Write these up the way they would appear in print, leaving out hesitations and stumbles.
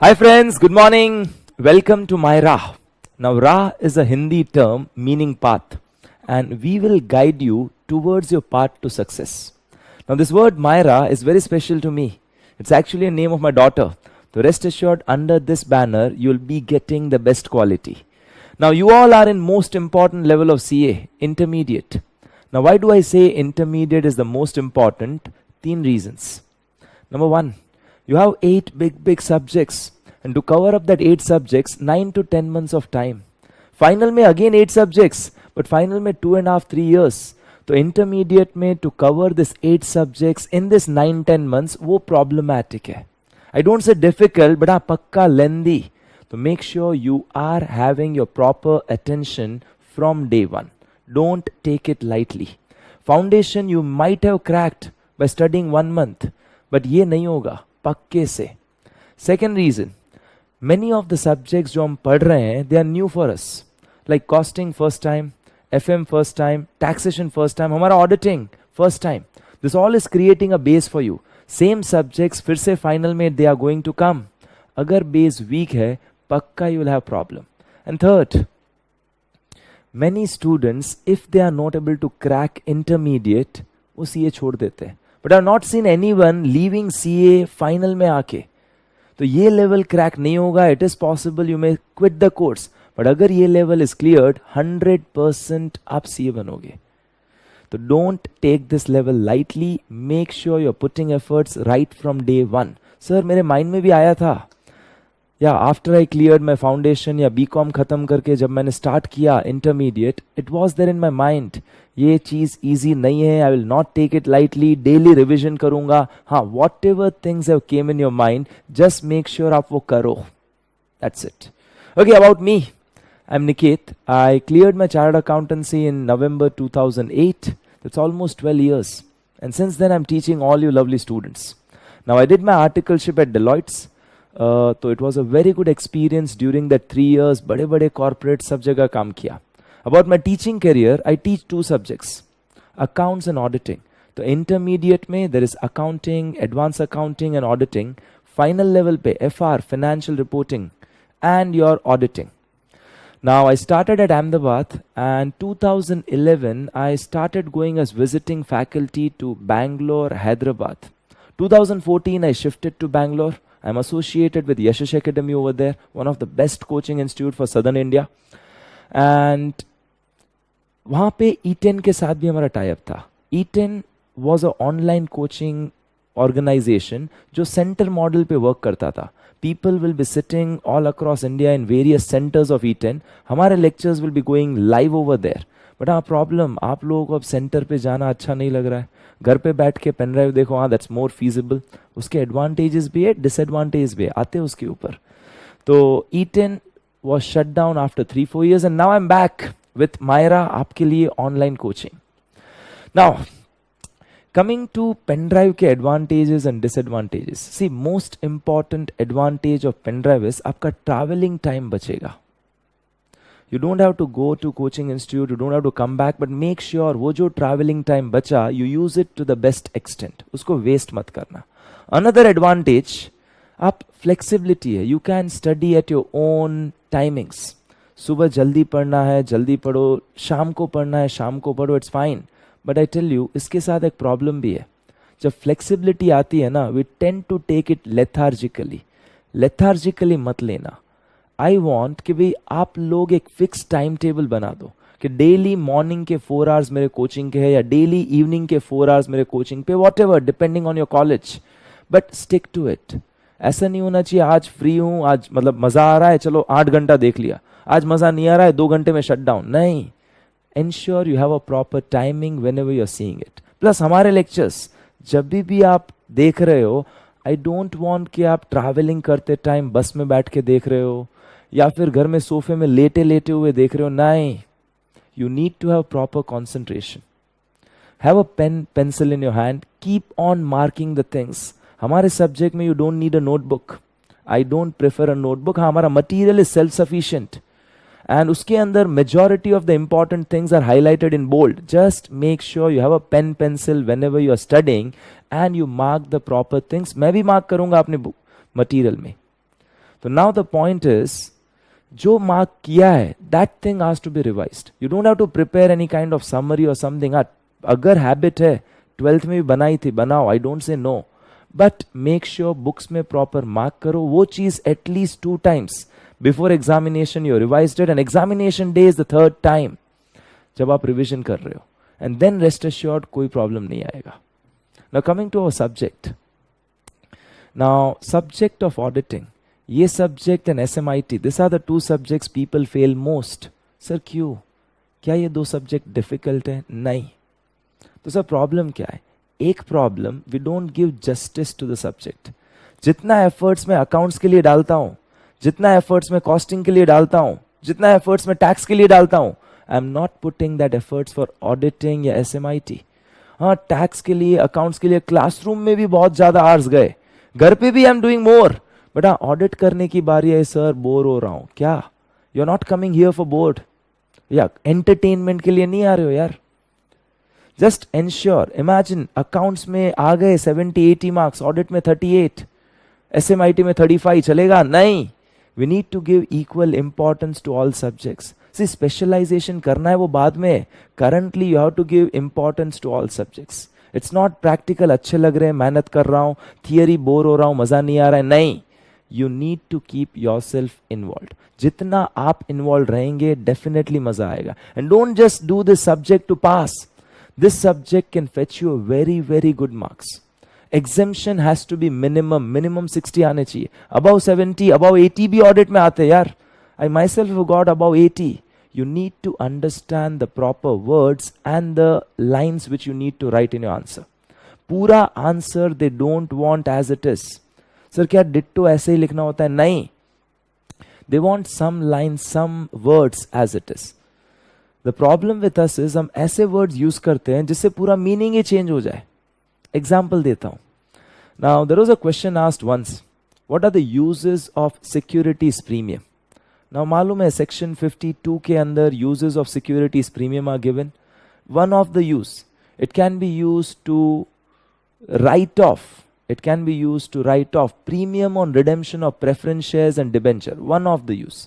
Hi friends, good morning. Welcome to my Rah. Now Rah is a Hindi term meaning path, and we will guide you towards your path to success. Now this word Myra is very special to me. It's actually a name of my daughter. So rest assured, under this banner you'll be getting the best quality. Now you all are in most important level of CA, intermediate. Now why do I say intermediate is the most important? 3 reasons. Number 1, you have 8 big subjects, and to cover up that 8 subjects, 9 to 10 months of time. Final में again 8 subjects, but final में 2.5-3 years. तो intermediate में to cover this 8 subjects in this 9-10 months वो problematic है. I don't say difficult, but पक्का lengthy. So make sure you are having your proper attention from day one. Don't take it lightly. Foundation you might have cracked by studying 1 month, but ये नहीं होगा पक्के से. Second reason, many of the subjects जो हम पढ़ रहे हैं, they are new for us. Like costing first time, FM first time, taxation first time, हमारा auditing first time. This all is creating a base for you. Same subjects फिर से final में they are going to come. अगर base weak है, पक्का you will have problem. And third, many students, if they are not able to crack intermediate, वो CA छोड़ देते हैं. But I have not seen anyone leaving CA final में आके. तो ये level crack नहीं होगा. It is possible you may quit the course. But अगर ये level is cleared, 100% आप CA बनोगे. तो don't take this level lightly. Make sure you're putting efforts right from day one. Sir, मेरे mind में भी आया था. या after I cleared my foundation या बीकॉम खत्म करके जब मैंने स्टार्ट किया intermediate, it was there in my mind, ये चीज़ ईजी नहीं है, I will not take it lightly, daily revision करूंगा. हाँ, whatever things have came in your mind, just make sure आप वो करो. That's it. Okay, about me, I am Niket. I cleared my chartered accountancy in November 2008. That's almost 12 years. And since then, I'm teaching all you lovely students. Now, I did my articleship at Deloitte's. तो it was a very good experience during that 3 years. बड़े बड़े corporate सब जगह काम किया. About my teaching career, I teach 2 subjects, accounts and auditing. तो intermediate में there is accounting, advance accounting and auditing. Final level पे FR, financial reporting and your auditing. Now I started at Ahmedabad, and 2011 I started going as visiting faculty to Bangalore, Hyderabad. 2014 I shifted to Bangalore. I'm associated with Yashash Academy over there, one of the best coaching institute for Southern India. And वहाँ पे E10 के साथ भी हमारा tie up था. E10 was a online coaching organization जो center model पे work करता था. People will be sitting all across India in various centers of E10. हमारे lectures will be going live over there. But हाँ, problem, आप लोगों को अब सेंटर पे जाना अच्छा नहीं लग रहा है. घर पे बैठ के पेन ड्राइव देखो, हाँ दैट्स मोर फीजिबल. उसके एडवांटेजेस भी है, डिसएडवांटेज भी है, आते हैं उसके ऊपर. तो E10 was shut down after 3-4 years, and now I am back with Myra आपके लिए online coaching. Now coming to pen drive के advantages and disadvantages. See, most important advantage of pen drive is आपका travelling time बचेगा. You don't have to go to coaching institute, you don't have to come back, but make sure वो जो traveling time बचा, you use it to the best extent. उसको waste मत करना. Another advantage, आप flexibility है. You can study at your own timings. सुबह जल्दी पढ़ना है, जल्दी पढ़ो. शाम को पढ़ना है, शाम को पढ़ो. It's fine. But I tell you, इसके साथ एक problem भी है. जब flexibility आती है ना, we tend to take it lethargically. Lethargically मत लेना. आई वॉन्ट कि भाई आप लोग एक फिक्स टाइम टेबल बना दो कि डेली मॉर्निंग के 4 hours मेरे कोचिंग के है, या डेली इवनिंग के 4 hours मेरे कोचिंग पे, whatever, depending on your college. But stick to it. ऐसा नहीं होना चाहिए आज फ्री हूँ, आज मतलब मजा आ रहा है, चलो 8 घंटा देख लिया. आज मजा नहीं आ रहा है, 2 घंटे में शट डाउन. नहीं, ensure you have a proper timing whenever you are seeing it. Plus हमारे लेक्चर्स जब भी आप देख रहे हो, आई डोंट वॉन्ट कि आप ट्रैवलिंग करते टाइम बस में बैठ के देख रहे हो, या फिर घर में सोफे में लेटे लेटे हुए देख रहे हो. नहीं, you need to have proper concentration. Have a pen pencil in your hand, keep on marking the things. हमारे सब्जेक्ट में you don't need a notebook. I don't prefer a notebook. हाँ, हमारा material is self sufficient, and उसके अंदर majority of the important things are highlighted in bold. Just make sure you have a pen pencil whenever you are studying, and you mark the proper things. मैं भी mark करूंगा अपने material में. तो now the point is, जो मार्क किया है that thing has to be revised. You don't have to prepare any kind of summary और समथिंग. अगर हैबिट है 12th में भी बनाई थी, बनाओ, I don't say no, but make sure books में प्रॉपर मार्क करो. वो चीज at least 2 times before examination you revised it, and examination day is the 3rd time जब आप रिविजन कर रहे हो, एंड देन रेस्ट एश्योर्ड कोई प्रॉब्लम नहीं आएगा. Now coming to our subject. Now subject of auditing, ये subject and SMIT, this are the 2 subjects people fail most. Sir क्यों? क्या ये 2 सब्जेक्ट डिफिकल्ट है? नहीं. तो सर प्रॉब्लम क्या है? एक problem, we don't give justice to the subject. जितना एफर्ट्स मैं अकाउंट्स के लिए डालता हूं, जितना एफर्ट्स मैं कॉस्टिंग के लिए डालता हूं, जितना एफर्ट्स मैं टैक्स के लिए डालता हूं, I am not putting that efforts for auditing या SMIT. हाँ, टैक्स के लिए, अकाउंट्स के लिए क्लासरूम में भी बहुत ज्यादा आवर्स गए, घर पे भी I am doing more, but हाँ ऑडिट करने की बारी है, सर बोर हो रहा हूं. क्या? You are not coming here for board या एंटरटेनमेंट के लिए नहीं आ रहे हो यार. जस्ट एंश्योर, इमेजिन अकाउंट्स में आ गए 70-80 मार्क्स, ऑडिट में 38, SMIT में 35, चलेगा? नहीं. We need to give equal importance to all subjects. See specialization करना है वो बाद में, currently you have to give importance to all subjects. It's not practical अच्छे लग रहे हैं, मेहनत कर रहा हूं, थियरी बोर हो रहा हूं, मजा नहीं आ रहा है. नहीं, you need to keep yourself involve. जितना आप इन्वॉल्व रहेंगे डेफिनेटली मजा आएगा. And don't just do this subject to pass. This subject can fetch you a very, very good marks. Exemption has to be minimum 60 आने चाहिए. Above 70, above 80 भी audit में आते यार. I myself have got above 80. You need to understand the proper words and the lines which you need to write in your answer. पूरा answer they don't want as it is. Sir क्या ditto ऐसे ही लिखना होता है? नहीं. They want some lines, some words as it is. The problem with us is, हम ऐसे words use करते हैं जिससे पूरा मीनिंग ही चेंज हो जाए. एग्जाम्पल देता हूं. Now there was a question asked once, what are the uses of securities premium. Now मालूम है सेक्शन 52 के अंदर uses of securities premium are given. One of the use, it can be use to write off, it can be used to write off premium on redemption of preference shares and debenture. One of the use.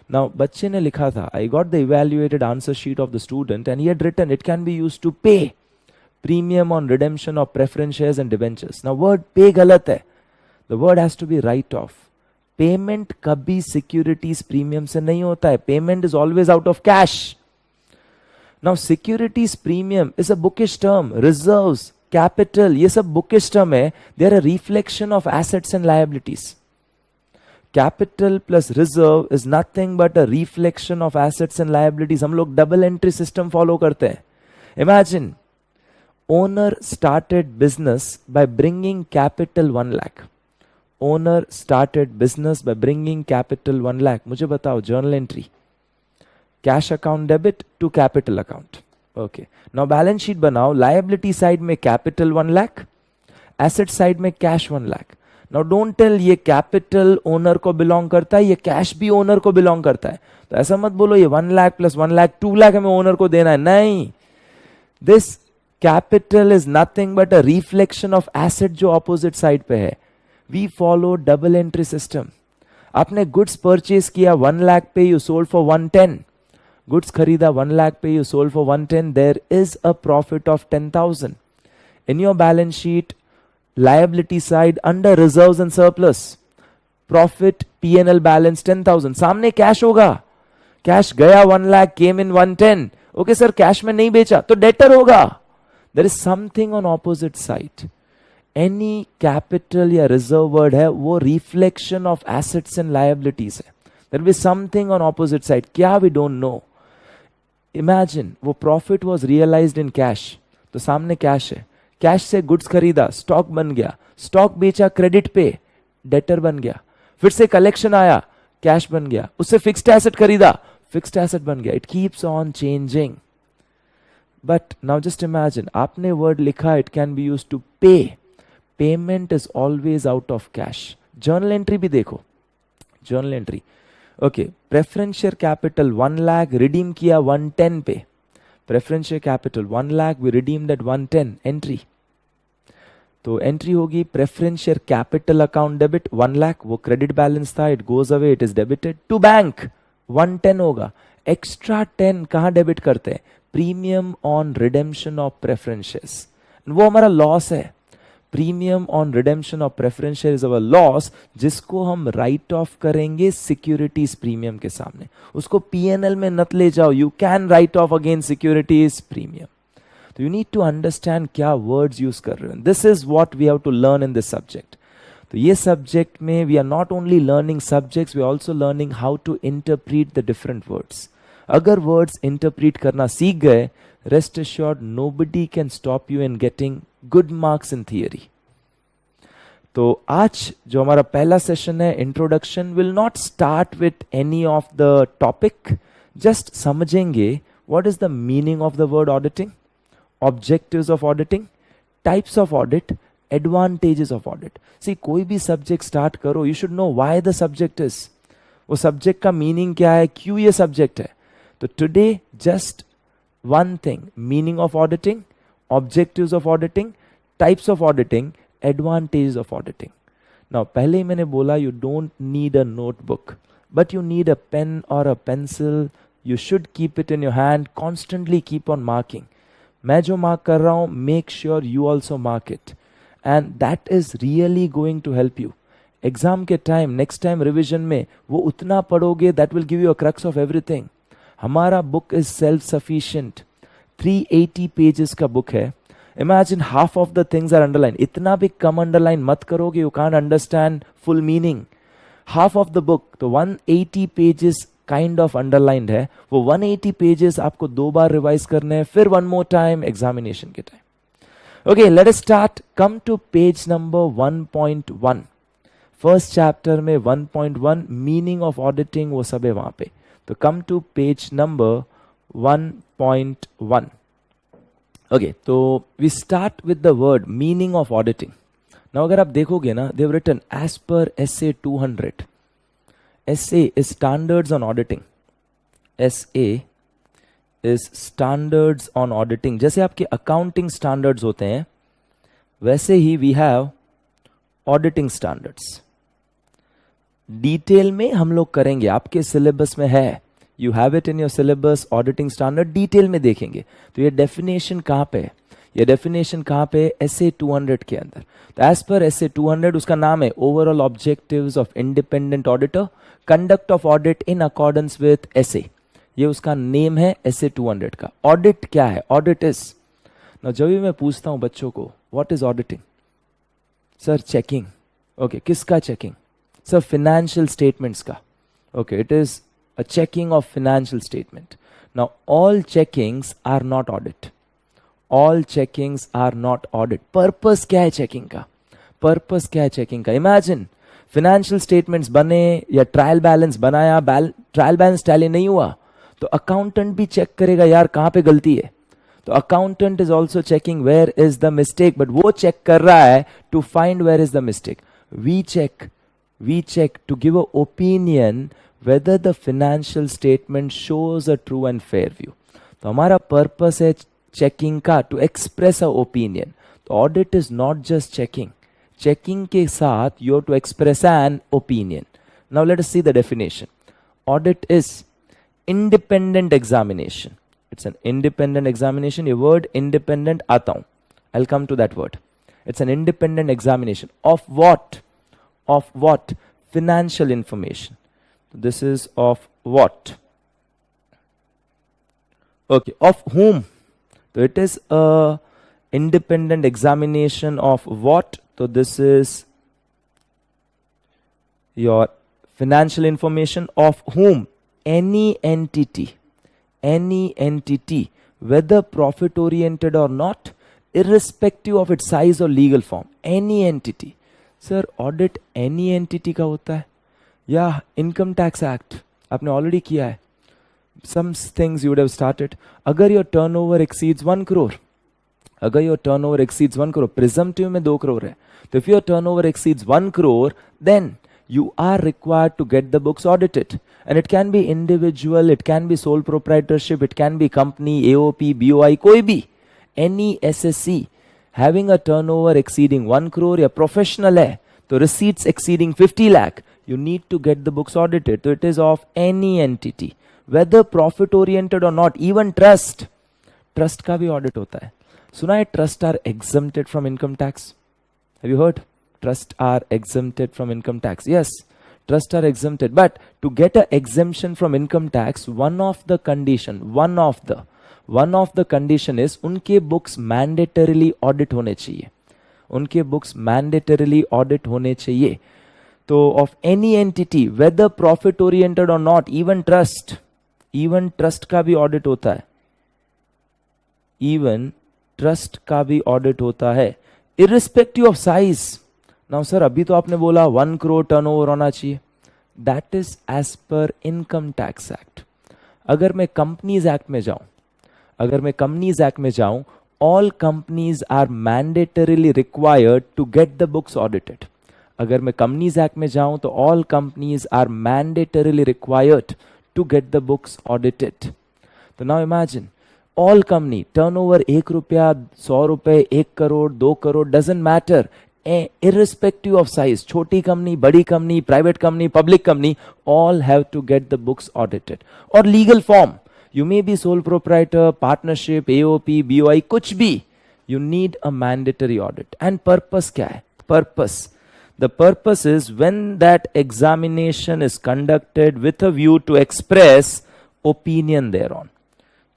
Now बच्चे ने लिखा था, I got the evaluated answer sheet of the student and he had written it can be used to pay premium on redemption of preference shares and debentures. Now word pay गलत है. The word has to be write off. Payment कभी securities premium से नहीं होता है. Payment is always out of cash. Now securities premium is a bookish term. Reserves, capital, ये सब bookish term है. They are a reflection of assets and liabilities. Capital plus reserve is nothing but a reflection of assets and liabilities. हम लोग double entry system follow करते हैं. Imagine, owner started business by bringing capital 1 lakh. Owner started business by bringing capital 1 lakh. मुझे बताओ journal entry. Cash account debit to capital account. Okay. Now balance sheet बनाओ. Liability side में capital 1 lakh. Asset side में cash 1 lakh. Now don't tell ये capital owner को belong करता है, ये कैश भी ओनर को बिलोंग करता है. तो ऐसा मत बोलो ये 1 लाख प्लस 1 लाख 2 लाख हमें ओनर को देना है. नहीं, this capital is nothing but a reflection of asset जो ऑपोजिट साइड पे है. We follow double entry system. आपने गुड्स परचेज किया 1 लाख पे, यू सोल्ड फॉर 110. गुड्स खरीदा 1 लाख पे, you sold for 110. There is a profit of 10,000 in your balance sheet. Liability side under reserves and surplus, profit P&L balance 10,000. सामने cash होगा. Cash गया 1 lakh, came in 110. Okay sir cash में नहीं बेचा तो debtor होगा. There is something on opposite side. Any capital या reserve word है वो reflection of assets and liabilities है. There will be something on opposite side. क्या we don't know. Imagine वो profit was realized in cash. तो सामने cash है. Cash से गुड्स खरीदा, स्टॉक बन गया. स्टॉक बेचा क्रेडिट पे, डेटर बन गया. फिर से कलेक्शन आया, कैश बन गया. उससे फिक्स्ड एसेट खरीदा, फिक्स्ड एसेट बन गया. It keeps on changing. But now just imagine, आपने वर्ड लिखा it can be used to pay. Payment is always out of cash. Journal entry भी देखो. Journal entry okay, preference share capital 1 lakh, redeem किया 110 पे. Preference share capital 1 lakh, we redeemed at 110. Entry तो entry होगी preference share capital account debit 1 lakh, वो credit balance था, it goes away, it is debited to bank 110 होगा। Extra 10 कहाँ debit करते हैं? Premium on redemption of preference shares, वो हमारा लॉस है। Premium on redemption of preference share is our loss, जिसको हम राइट ऑफ करेंगे सिक्योरिटीज प्रीमियम के सामने। उसको पीएनएल में नत ले जाओ, you can write off against securities premium. तो यू नीड टू अंडरस्टैंड क्या वर्ड्स यूज कर रहे हो। This is what we have to learn in this subject. तो ये सब्जेक्ट में we are not only learning subjects, we are also learning how to interpret the different words. अगर words interpret करना सीख गए, rest assured nobody can stop you in getting good marks in theory. तो आज जो हमारा पहला सेशन है introduction, will not start with any of the topic, just समझेंगे what is the meaning of the word auditing, objectives of auditing, types of audit, advantages of audit. See कोई भी subject start करो, you should know why the subject is, वो subject का meaning क्या है, क्यों ये सब्जेक्ट है। तो today just one thing, meaning of auditing, objectives of auditing, types of auditing, advantages of auditing. Now पहले ही मैंने बोला you don't need a notebook, but you need a pen और a pencil, you should keep it in your hand, constantly keep on marking. मैं जो mark कर रहा हूं, make sure you also mark it, and that is really going to help you. Exam के time, next time revision में वो उतना पढ़ोगे, that will give you a crux of everything. हमारा book is self sufficient, 380 pages का book है। Imagine half of the things are underline, इतना भी कम अंडरलाइन मत करोगे, you can't understand full meaning. Half of the book, तो 180 pages kind of underlined है, वो 180 पेजेस आपको 2 बार रिवाइज करने हैं, फिर 1 मोर टाइम एग्जामिनेशन के time. Okay, let us start. Come to page number 1.1, first chapter में 1.1 मीनिंग ऑफ ऑडिटिंग, वो सब है वहां पे। तो come to page number 1.1। Okay, तो we start with the word meaning of auditing. Now अगर आप देखोगे ना, they have written as per SA 200, SA is standards on auditing. SA is standards on auditing. जैसे आपके accounting standards होते हैं, वैसे ही we have auditing standards. Detail में हम लोग करेंगे, आपके सिलेबस में है, you have it in your syllabus, auditing standard detail में देखेंगे। तो ये डेफिनेशन कहाँ पे है, ये डेफिनेशन कहाँ पे है, SA 200 के अंदर। तो एज पर SA 200 उसका नाम है overall objectives of independent auditor, conduct of audit in accordance with SA, ये उसका नेम है SA 200 का। ऑडिट क्या है, ऑडिट इज ना, जब भी मैं पूछता हूं बच्चों को what is auditing, sir checking. Okay, किसका चेकिंग, सर फिनेंशियल स्टेटमेंट्स का। Okay, it is a checking of financial statement. Now all checkings are not audit, all checkings are not audit. Purpose क्या है चेकिंग का, purpose क्या है checking का। Imagine financial statements बने या ट्रायल बैलेंस बनाया, ट्रायल बैलेंस टैली नहीं हुआ, तो अकाउंटेंट भी चेक करेगा यार कहां पे गलती है। तो accountant is also checking where is the mistake, but वो चेक कर रहा है to find where is the mistake. We check to give a opinion whether the financial statement shows a true and fair view. तो हमारा purpose है checking का to express a opinion. तो audit is not just checking, checking के साथ you have to express an opinion. Now let us see the definition. Audit is independent examination, it's an independent examination. ये word independent आता हूं, I will come to that word. It's an independent examination of what, of what, financial information. This is of what? Okay, of whom? So it is a independent examination of what? So this is your financial information of whom? Any entity, whether profit oriented or not, irrespective of its size or legal form. Any entity. Sir, audit any entity का होता है या income tax act आपने already किया है, some things you would have started. अगर your turnover exceeds 1 crore, अगर your turnover exceeds 1 crore, presumptive में 2 करोड़ है, तो if your turnover exceeds 1 crore then you are required to get the books audited, and it can be individual, it can be sole proprietorship, it can be company, AOP, BOI, कोई भी, any SSC, having a turnover exceeding 1 crore या professional है तो receipts exceeding 50 lakh, you need to get the books audited. So it is of any entity, whether profit oriented or not. Even trust का भी audit होता है. सुना है trust are exempted from income tax? Have you heard? Trust are exempted from income tax. Yes, trust are exempted. But to get a exemption from income tax, one of the condition is उनके books mandatorily audit होने चाहिए. उनके books mandatorily audit होने चाहिए. तो of any entity weather profit oriented और not, even trust का भी ऑडिट होता है. इवन ट्रस्ट का भी ऑडिट होता है, irrespective of size. Now sir अभी तो आपने बोला 1 crore टर्नओवर होना चाहिए. That is as per income tax act. अगर मैं कंपनीज एक्ट में जाऊं, all companies are mandatorily required to get the books audited. अगर मैं Companies Act में जाऊं तो all companies are mandatorily required to get the books audited. तो now imagine, all company turnover 1 रुपया, 100 रुपए, 1 crore, 2 crore, doesn't matter. Irrespective of size, छोटी company, बड़ी company, private company, public company, all have to get the books audited. और legal form, you may be sole proprietor, partnership, AOP, BOI, कुछ भी, you need a mandatory audit. And purpose क्या है? The purpose is when that examination is conducted with a view to express opinion thereon.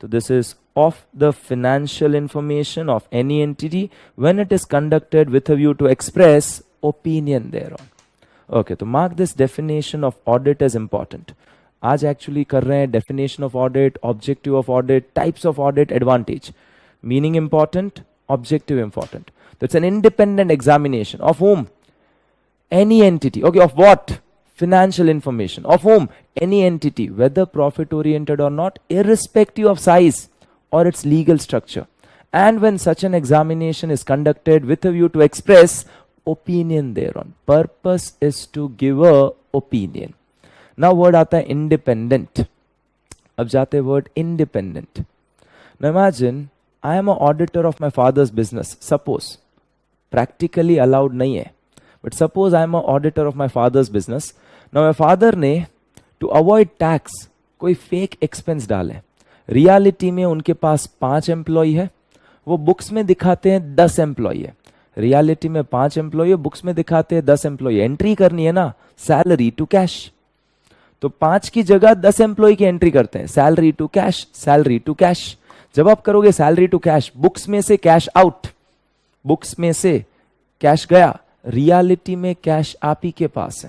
So this is of the financial information of any entity when it is conducted with a view to express opinion thereon. Okay, तो mark this definition of audit as important. आज actually कर रहे हैं definition of audit, objective of audit, types of audit, advantage, meaning important, objective important. तो it's an independent examination of whom? Any entity. Okay, of what? Financial information. Of whom? Any entity, whether profit oriented or not, irrespective of size or its legal structure. And when such an examination is conducted with a view to express opinion thereon. Purpose is to give a opinion. Now word आता है independent. अब जाते word independent. Now imagine I am an auditor of my father's business. Suppose, practically allowed नहीं है, but suppose I am an auditor of my father's business. Now my father ने to avoid tax कोई fake expense डाले. Reality में उनके पास 5 employ है, वो books में दिखाते हैं 10 एम्प्लॉय है. रियलिटी में 5 एम्प्लॉय है, बुक्स में दिखाते हैं 10 एम्प्लॉय. एंट्री करनी है ना, सैलरी टू कैश. तो 5 की जगह 10 एम्प्लॉय की एंट्री करते हैं, सैलरी टू कैश. जब आप करोगे सैलरी टू कैश, बुक्स में से कैश आउट, बुक्स में से कैश गया, रियलिटी में कैश आप ही के पास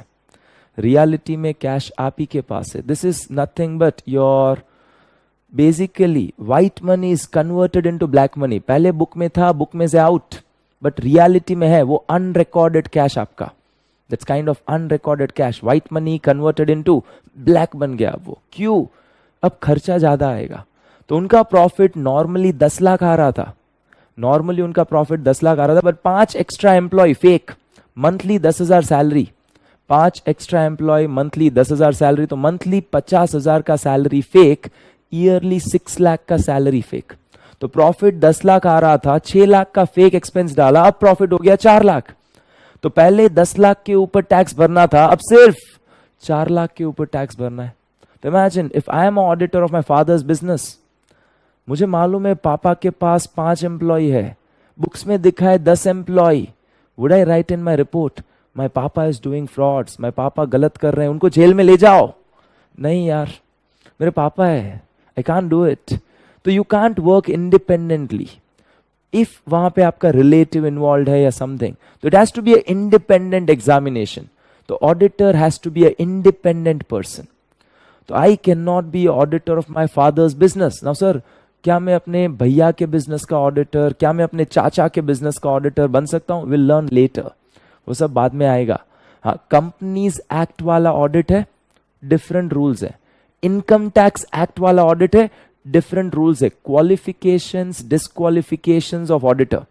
है. This is nothing but your basically white money is converted into black money. पहले बुक में था, बुक में से आउट, बट रियलिटी में है वो अनरिकॉर्डेड कैश आपका. That's kind of unrecorded cash. White money converted into black बन गया वो. क्यों? अब खर्चा ज्यादा आएगा. तो उनका प्रॉफिट नॉर्मली 10 लाख आ रहा था, but 5 extra employee fake, monthly 10,000 salary, 5 extra employee monthly 10,000 salary, तो मंथली 50,000 का सैलरी फेक, ईयरली 6 लाख का सैलरी फेक. तो प्रॉफिट 10 लाख आ रहा था, 6 लाख का फेक एक्सपेंस डाला, अब प्रॉफिट हो गया 4 लाख. तो पहले 10 लाख के ऊपर टैक्स भरना था, अब सिर्फ 4 लाख के ऊपर टैक्स भरना है. तो imagine if I am auditor of my father's business, मुझे मालूम है पापा के पास 5 एम्प्लॉय है, बुक्स में दिखा है 10 employ. Would I write in my report my papa is doing frauds, माई पापा गलत कर रहे हैं, उनको जेल में ले जाओ? नहीं यार, मेरे पापा है, आई कांट डू इट. तो you can't work independently. If वहां पे आपका रिलेटिव इन्वॉल्व है या समथिंग, तो it has to be a independent examination. तो auditor has to be a independent person. तो I can not be auditor of my father's business. Now sir, क्या मैं अपने भैया के बिजनेस का ऑडिटर, क्या मैं अपने चाचा के बिजनेस का ऑडिटर बन सकता हूं? विल लर्न लेटर, वो सब बाद में आएगा. हाँ, कंपनीज एक्ट वाला ऑडिट है, डिफरेंट रूल्स है. इनकम टैक्स एक्ट वाला ऑडिट है, डिफरेंट रूल्स है. Qualifications, disqualifications of auditor,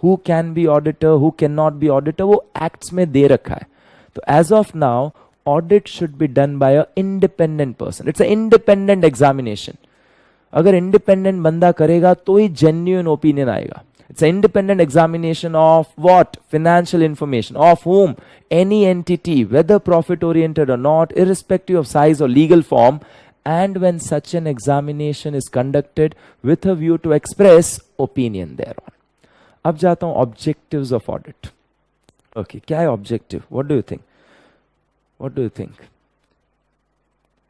who can be auditor, who can not be auditor, वो एक्ट्स में दे रखा है. तो as of now audit should be done by a independent person. It's a independent examination. अगर independent बंदा करेगा तो ही जेन्युइन ओपिनियन आएगा. It's an independent examination of what? Financial information. Of whom? Any entity, whether profit oriented or not, irrespective of size or legal form, and when such an examination is conducted with a view to express opinion thereon. अब जाता हूं objectives of audit. Okay, क्या है objective? What do you think? What do you think?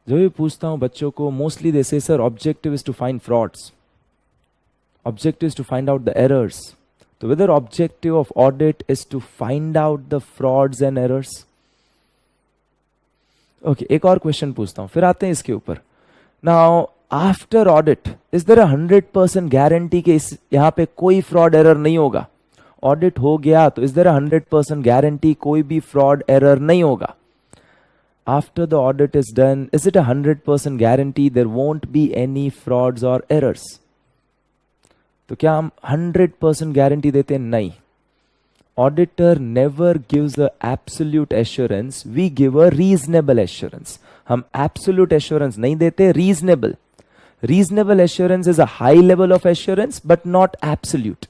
जो भी पूछता हूं बच्चों को, mostly they say, sir, objective is to find frauds. Objective is to find out the errors. So whether objective of audit is to find out the frauds and errors. Okay, एक और question पूछता हूं, फिर आते हैं इसके ऊपर. Now, after audit, is there a 100% guarantee कि इस यहाँ पे कोई fraud error नहीं होगा? Audit हो गया तो is there a 100% guarantee कोई भी fraud error नहीं होगा? After the audit is done, is it a 100% guarantee there won't be any frauds or errors? तो क्या हम 100% guarantee देते हैं? नहीं. Auditor never gives a absolute assurance. We give a reasonable assurance. हम absolute assurance नहीं देते, reasonable. Reasonable assurance is a high level of assurance but not absolute.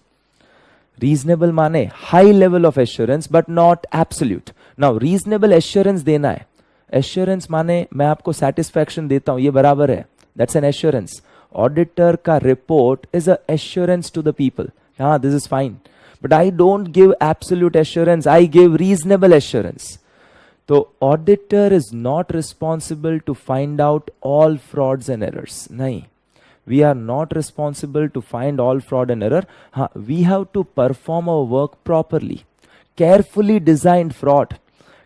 Reasonable माने high level of assurance but not absolute. Now reasonable assurance देना है. Assurance माने मैं आपको satisfaction देता हूं, ये बराबर है. That's an assurance. Auditor का report is a assurance to the people. हाँ, this is fine. But I don't give absolute assurance. I give reasonable assurance. So auditor is not responsible to find out all frauds and errors. नहीं. We are not responsible to find all fraud and error. We have to perform our work properly. Carefully designed fraud.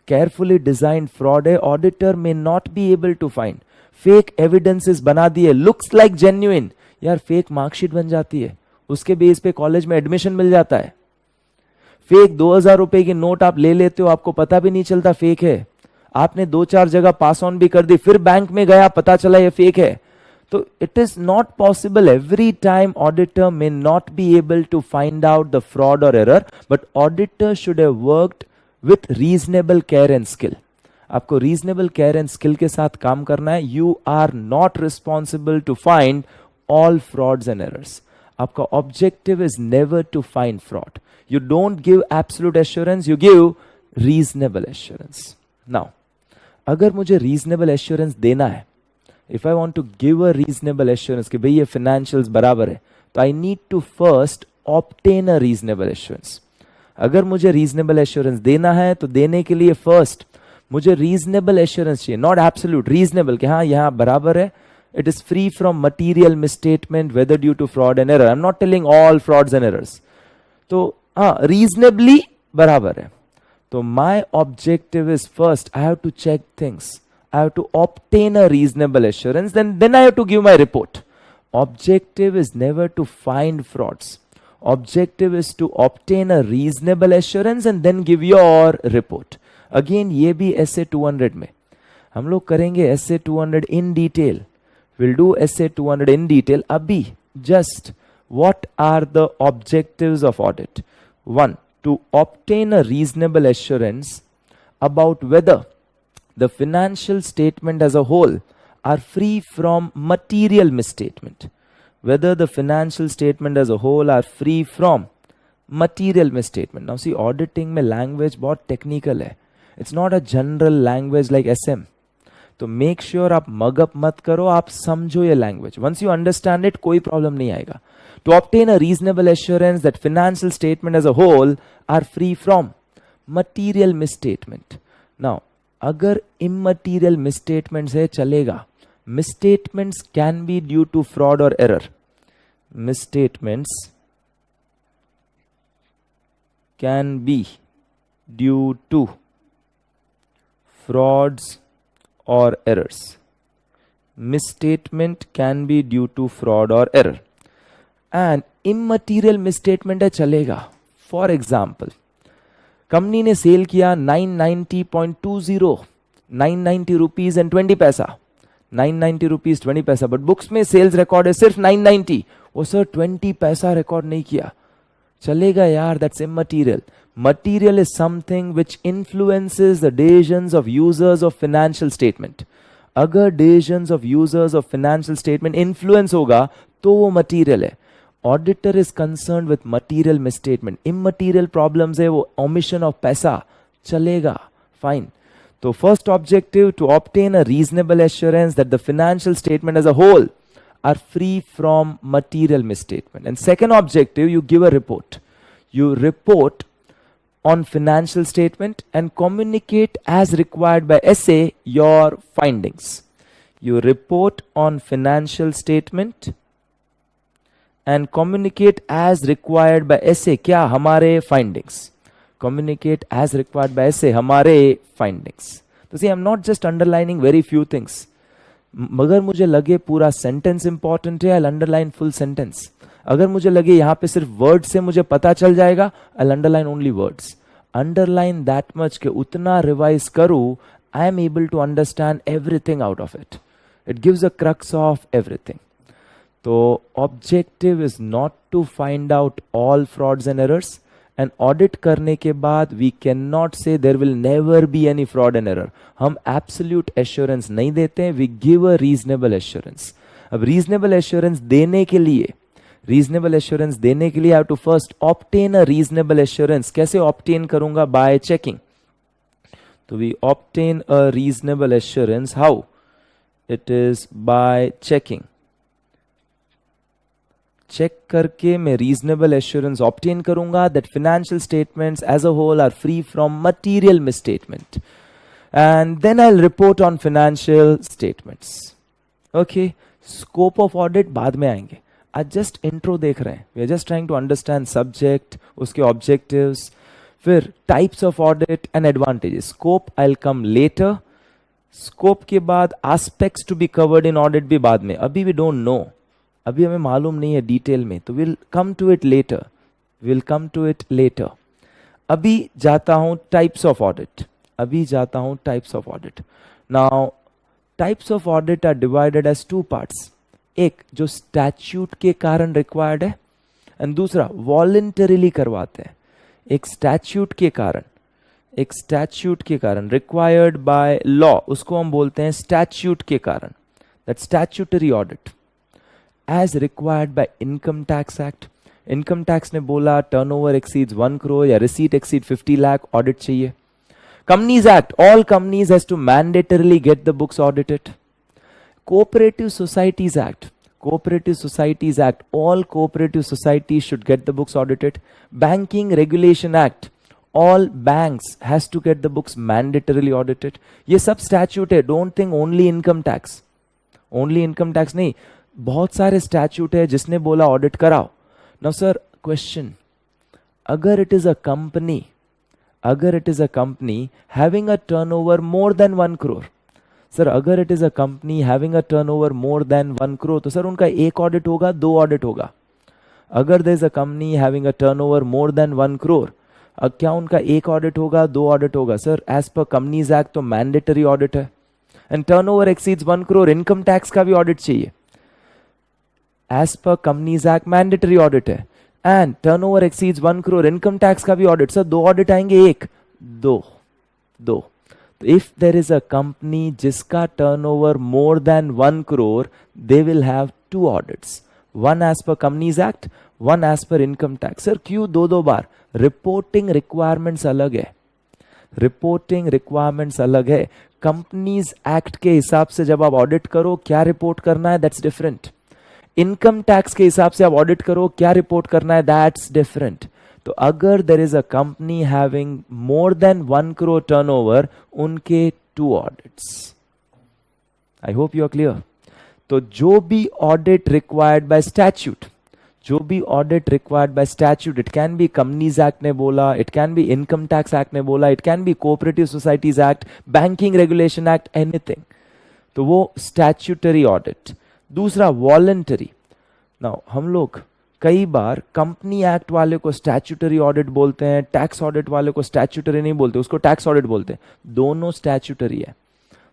Carefully designed fraud है, auditor may not be able to find. Fake evidences बना दिए, looks like genuine. यार fake marksheet बन जाती है, उसके base पे college में एडमिशन मिल जाता है. फेक 2000 रुपए की नोट आप ले लेते हो, आपको पता भी नहीं चलता फेक है. आपने 2-4 जगह पास ऑन भी कर दी, फिर बैंक में गया, पता चला ये फेक है. तो it is not possible. Every time auditor may not be able to find out the fraud और error, but auditor should have worked with reasonable care and skill. आपको रीजनेबल केयर एंड स्किल के साथ काम करना है. You are not responsible to find all frauds and errors. आपका objective is never to find fraud. You don't give absolute assurance, you give reasonable assurance. Now, अगर मुझे reasonable assurance देना है, if I want to give a reasonable assurance कि भाई ये financials बराबर है, तो I need to first obtain a reasonable assurance. अगर मुझे reasonable assurance देना है, तो देने के लिए first मुझे reasonable assurance चाहिए, not absolute, reasonable कि हाँ यहाँ बराबर है. It is free from material misstatement whether due to fraud and error. I'm not telling all frauds and errors. तो reasonably बराबर है. तो my objective is first I have to check things. I have to obtain a reasonable assurance. Then I have to give my report. Objective is never to find frauds. Objective is to obtain a reasonable assurance and then give your report. Again ये भी essay 200 में हम लोग करेंगे. essay 200 in detail. We'll do essay 200 in detail. अभी just what are the objectives of audit? 1. To obtain a reasonable assurance about whether the financial statement as a whole are free from material misstatement. Whether the financial statement as a whole are free from material misstatement. Now see, auditing में language बहुत technical है. It's not a general language like SM. तो make sure आप mug up मत करो, आप समझो ये language. Once you understand it, कोई problem नहीं आएगा. To obtain a reasonable assurance that financial statement as a whole are free from material misstatement. Now, अगर immaterial misstatements है चलेगा. Misstatements can be due to fraud or error. Misstatements can be due to frauds or errors. Misstatement can be due to fraud or error. And immaterial misstatement है चलेगा. For example, company ने cell किया 990.20, 990 rupees and 20 पैसा, 990 rupees 20 पैसा, but books में sales record है सिर्फ 990. वो सर 20 पैसा रिकॉर्ड नहीं किया, चलेगा यार, that's immaterial. Material is something which influences the decisions of users of financial statement. अगर decisions of users of financial statement influence होगा तो वो material है. Auditor is concern with material misstatement, immaterial problems है, वो ओमिशन ऑफ पैसा चलेगा, fine. तो first objective, to obtain a reasonable assurance that the financial statement as a whole are free from material misstatement. And second objective, you give a report. You report on financial statement and communicate as required by SA your findings. You report on financial statement and communicate as required by SA. क्या हमारे findings? Communicate as required by SA हमारे findings. तो see, I'm not just underlining very few things. मगर मुझे लगे पूरा sentence important है, आई underline full sentence. अगर मुझे लगे यहां पे सिर्फ वर्ड से मुझे पता चल जाएगा, I underline only words. Underline that much के उतना रिवाइज करूं, I am able to understand everything out of it. It gives a crux of everything. तो objective is not to find out all frauds and errors. And audit करने के बाद we can not say there will never be any fraud and error. हम absolute assurance नहीं देते हैं, we give a reasonable assurance. अब reasonable assurance देने के लिए I have to first obtain a reasonable assurance. कैसे ऑब्टेन करूंगा? By checking. तो we obtain a reasonable assurance how? It is by checking. Check करके मैं रीजनेबल एश्योरेंस ऑब्टेन करूंगा that financial statements as a whole are free from material misstatement. And then I'll report on financial statements. Okay, scope of audit बाद में आएंगे. आज just intro देख रहे हैं. We are just trying to understand subject, उसके objectives, फिर types of audit and advantages. Scope I'll come later. Scope के बाद aspects to be covered in audit भी बाद में. अभी we don't know. अभी हमें मालूम नहीं है डिटेल में, तो we'll come to it later. We'll come to it later. अभी जाता हूं types of audit. Types of audit. Now, types of audit are divided as two parts. एक जो statute के कारण required है, and दूसरा voluntarily करवाते हैं. एक statute के कारण required by law, उसको हम बोलते हैं statute के कारण. That's statutory audit. As required by Income Tax Act. Income Tax ने बोला turnover exceeds 1 crore या receipt exceed 50 lakh audit चाहिए. Companies Act, all companies has to mandatorily get the books audited. Cooperative Societies Act, all cooperative societies should get the books audited. Banking Regulation Act, all banks has to get the books mandatorily audited. ये सब statute है, don't think only income tax नहीं, बहुत सारे statute है जिसने बोला audit कराओ. Now sir, question, अगर it is a company having a turnover more than 1 crore, sir अगर it is a company having a turnover more than 1 crore, तो सर उनका एक ऑडिट होगा, दो ऑडिट होगा? अगर there is a company having a turnover more than 1 crore, क्या उनका एक ऑडिट होगा, दो ऑडिट होगा? Sir as per companies act तो मैंडेटरी ऑडिट है. And turnover exceeds 1 crore, income tax का भी ऑडिट चाहिए. As per companies act mandatory audit है. And turnover exceeds 1 crore, income tax का भी ऑडिट. सर दो ऑडिट आएंगे, एक दो. If there is a company जिसका turnover more than 1 crore, they will have 2 audits, one as per companies act, one as per income tax. Sir क्यों दो बार? Reporting requirements अलग है. कंपनीज एक्ट के हिसाब से जब आप ऑडिट करो, क्या रिपोर्ट करना है, दैट्स डिफरेंट. इनकम टैक्स के हिसाब से आप ऑडिट करो, क्या रिपोर्ट करना है, दैट्स डिफरेंट. तो अगर there is a company having more than 1 crore turnover, उनके 2 audits. I hope you are clear. तो जो भी audit required by statute, it can be companies act ने बोला, it can be income tax act ने बोला, it can be cooperative societies act, banking regulation act, anything, तो वो statutory audit. दूसरा वॉलंटरी. नाउ हम लोग कई बार कंपनी एक्ट वाले को स्टैच्यूटरी ऑडिट बोलते हैं, टैक्स ऑडिट वाले को स्टैच्यूटरी नहीं बोलते, उसको टैक्स ऑडिट बोलते हैं. दोनों स्टैच्यूटरी है,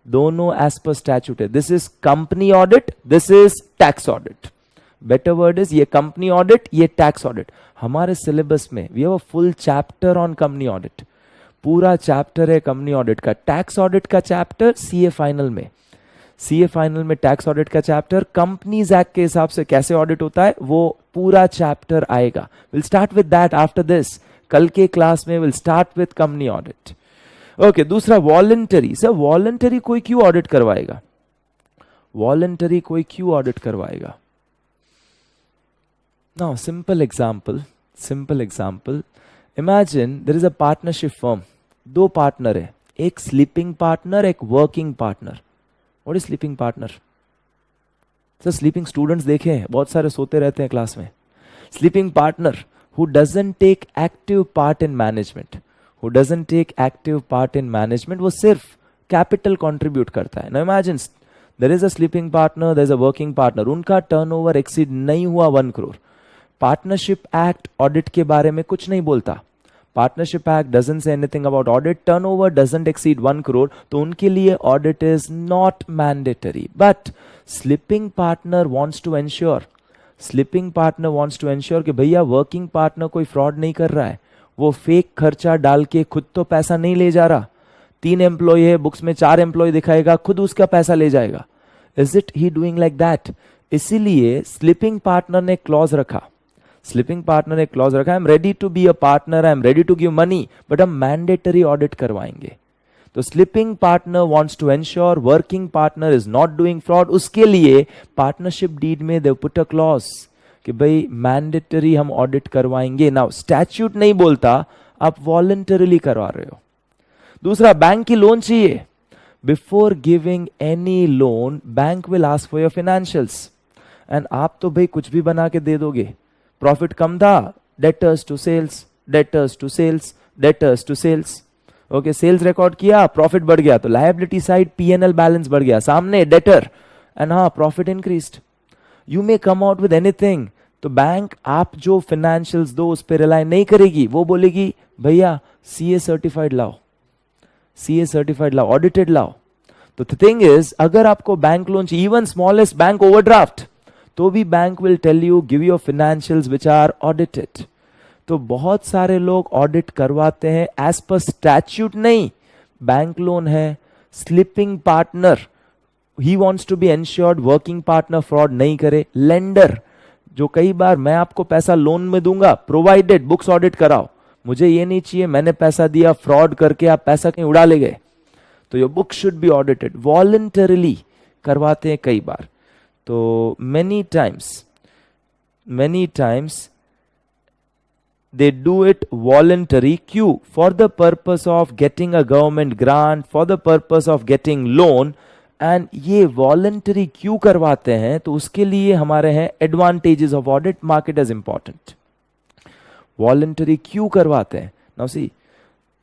दोनों एज पर स्टैच्यूट है. This is company audit, this is tax audit. Better word is ये कंपनी ऑडिट, ये टैक्स ऑडिट. हमारे सिलेबस में we have a full chapter on company audit, पूरा चैप्टर है कंपनी ऑडिट का. टैक्स ऑडिट का chapter CA final में, CA final में टैक्स ऑडिट का चैप्टर, कंपनीज एक्ट के हिसाब से कैसे ऑडिट होता है वो पूरा चैप्टर आएगा. Will start with that after this. कल के क्लास में will start with company audit. Okay, दूसरा वॉलंटरी. सर वॉलंटरी कोई क्यों ऑडिट करवाएगा? वॉलंटरी कोई क्यों ऑडिट करवाएगा? Now simple example. Imagine there is a partnership firm. दो पार्टनर है, एक स्लीपिंग पार्टनर, एक working partner. What is sleeping partner? Sir sleeping students देखे हैं, बहुत सारे सोते रहते हैं क्लास में. Sleeping partner who doesn't take active part in management. वो सिर्फ कैपिटल कंट्रीब्यूट करता है. Now imagine there is a sleeping partner, there is a working partner. उनका टर्नओवर एक्सीड नहीं हुआ 1 करोड़. पार्टनरशिप एक्ट ऑडिट के बारे में कुछ नहीं बोलता. Partnership act doesn't say anything about audit. Turnover doesn't exceed 1 crore, तो उनके लिए audit is not mandatory. But sleeping partner wants to ensure कि भैया वर्किंग पार्टनर कोई फ्रॉड नहीं कर रहा है, वो फेक खर्चा डाल के खुद तो पैसा नहीं ले जा रहा. 3 एम्प्लॉय है, बुक्स में 4 एम्प्लॉय दिखाएगा, खुद उसका पैसा ले जाएगा. Is it he doing like that? इसीलिए स्लीपिंग पार्टनर ने क्लॉज रखा. I am ready to be a partner, I am ready to give money, but हम मैंडेटरी ऑडिट करवाएंगे. तो sleeping partner wants to ensure working partner is not doing fraud. उसके लिए partnership deed में they put a clause कि भाई mandatory हम audit करवाएंगे. नाउ स्टैट्यूट नहीं बोलता, आप वॉलंटरीली करवा रहे हो. दूसरा, बैंक की लोन चाहिए. Before giving any loan bank will ask for your financials. And आप तो भाई कुछ भी बना के दे दोगे. प्रॉफिट कम था, debtors to sales. Okay, sales record किया, प्रॉफिट बढ़ गया, तो लायबिलिटी साइड पीएनएल बैलेंस बढ़ गया, सामने डेटर, एंड हाँ profit increased. You may come out with anything. तो बैंक आप जो फाइनेंशियल्स दो उस पर रिलाई नहीं करेगी. वो बोलेगी भैया सीए सर्टिफाइड लाओ, ऑडिटेड लाओ. तो द थिंग इज, अगर आपको बैंक लोन चाहिए, इवन स्मॉलेस्ट बैंक ओवरड्राफ्ट, तो भी bank will tell you give your financials which are audited. तो बहुत सारे लोग ऑडिट करवाते हैं एज पर स्टैट्यूट नहीं. बैंक लोन है, sleeping partner, he wants to be ensured working partner fraud नहीं करे. लेंडर, जो कई बार मैं आपको पैसा लोन में दूंगा, प्रोवाइडेड बुक्स ऑडिट कराओ. मुझे ये नहीं चाहिए मैंने पैसा दिया, फ्रॉड करके आप पैसा कहीं उड़ा ले गए, तो your book should be audited. Voluntarily करवाते हैं कई बार. तो many times they do it voluntary. क्यों? For the purpose of getting a government grant, for the purpose of getting loan. and ये voluntary क्यों करवाते हैं? तो उसके लिए हमारे हैं advantages of audit. Mark it as important. Voluntary क्यों करवाते हैं? Now see,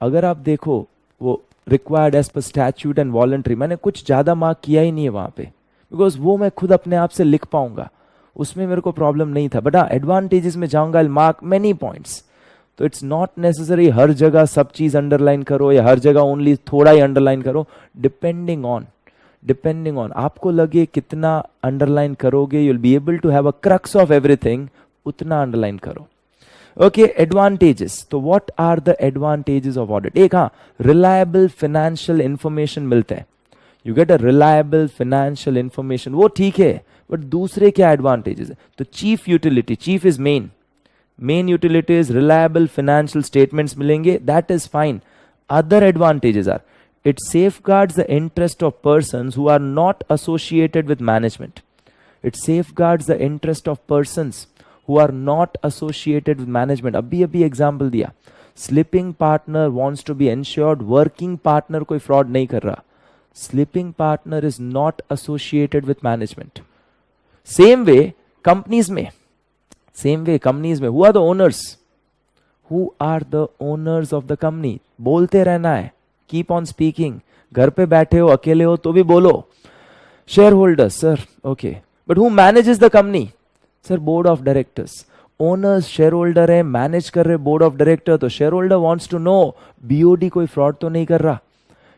अगर आप देखो वो required as per statute and voluntary, मैंने कुछ ज्यादा मार्क किया ही नहीं है वहां पे, बिकॉज वो मैं खुद अपने आप से लिख पाऊंगा, उसमें मेरे को प्रॉब्लम नहीं था. बट हाँ, एडवांटेजेस में जाऊंगा, आई मार्क मेनी पॉइंट्स. तो इट्स नॉट नेसेसरी हर जगह सब चीज अंडरलाइन करो या हर जगह ओनली थोड़ा ही अंडरलाइन करो. डिपेंडिंग ऑन आपको लगे कितना अंडरलाइन करोगे, you will be able to have a crux of everything, उतना अंडरलाइन करो. Okay, advantages. तो what are the advantages of audit? एक, हाँ, रिलायबल फाइनेंशियल इंफॉर्मेशन मिलता है. You get a reliable financial information, वो ठीक है, बट दूसरे क्या एडवांटेजेस है? तो chief utility, chief is main utility is reliable financial statements मिलेंगे, that is fine. Other advantages are, it safeguards the interest of persons who are not associated with management. It safeguards the interest of persons who are not associated with management. अभी example दिया, sleeping partner wants to be ensured working partner कोई fraud नहीं कर रहा. Sleeping partner is not associated with management. Same way companies में, who are the owners? Who are the owners of the company? बोलते रहना है, keep on speaking. घर पे बैठे हो, अकेले हो तो भी बोलो. Shareholders, sir okay, but who manages the company? Sir board of directors. Owners shareholder है, मैनेज कर रहे बोर्ड ऑफ डायरेक्टर. तो shareholder wants to know BOD कोई फ्रॉड तो नहीं कर रहा.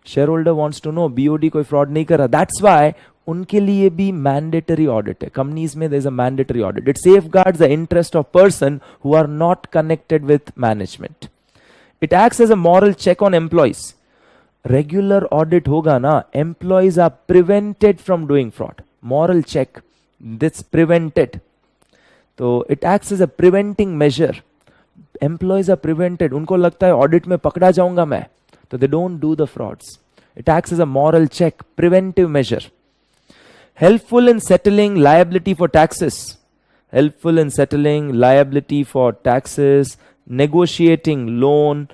Shareholder wants to know BOD कोई फ्रॉड नहीं कर रहा. दैट्स व्हाई उनके लिए भी मैंडेटरी ऑडिट है. कंपनीज में there is a mandatory audit. It safeguards the interest of person who are not connected with management. It acts as a moral check on employees. Regular audit होगा ना, employees are prevented from doing fraud. Moral check, this prevented. तो it acts as a preventing measure. Employees are prevented, उनको लगता है audit में पकड़ा जाऊंगा मैं, तो they don't do the frauds. It acts as a moral check, preventive measure. Helpful in settling liability for taxes. Helpful in settling liability for taxes, negotiating loan,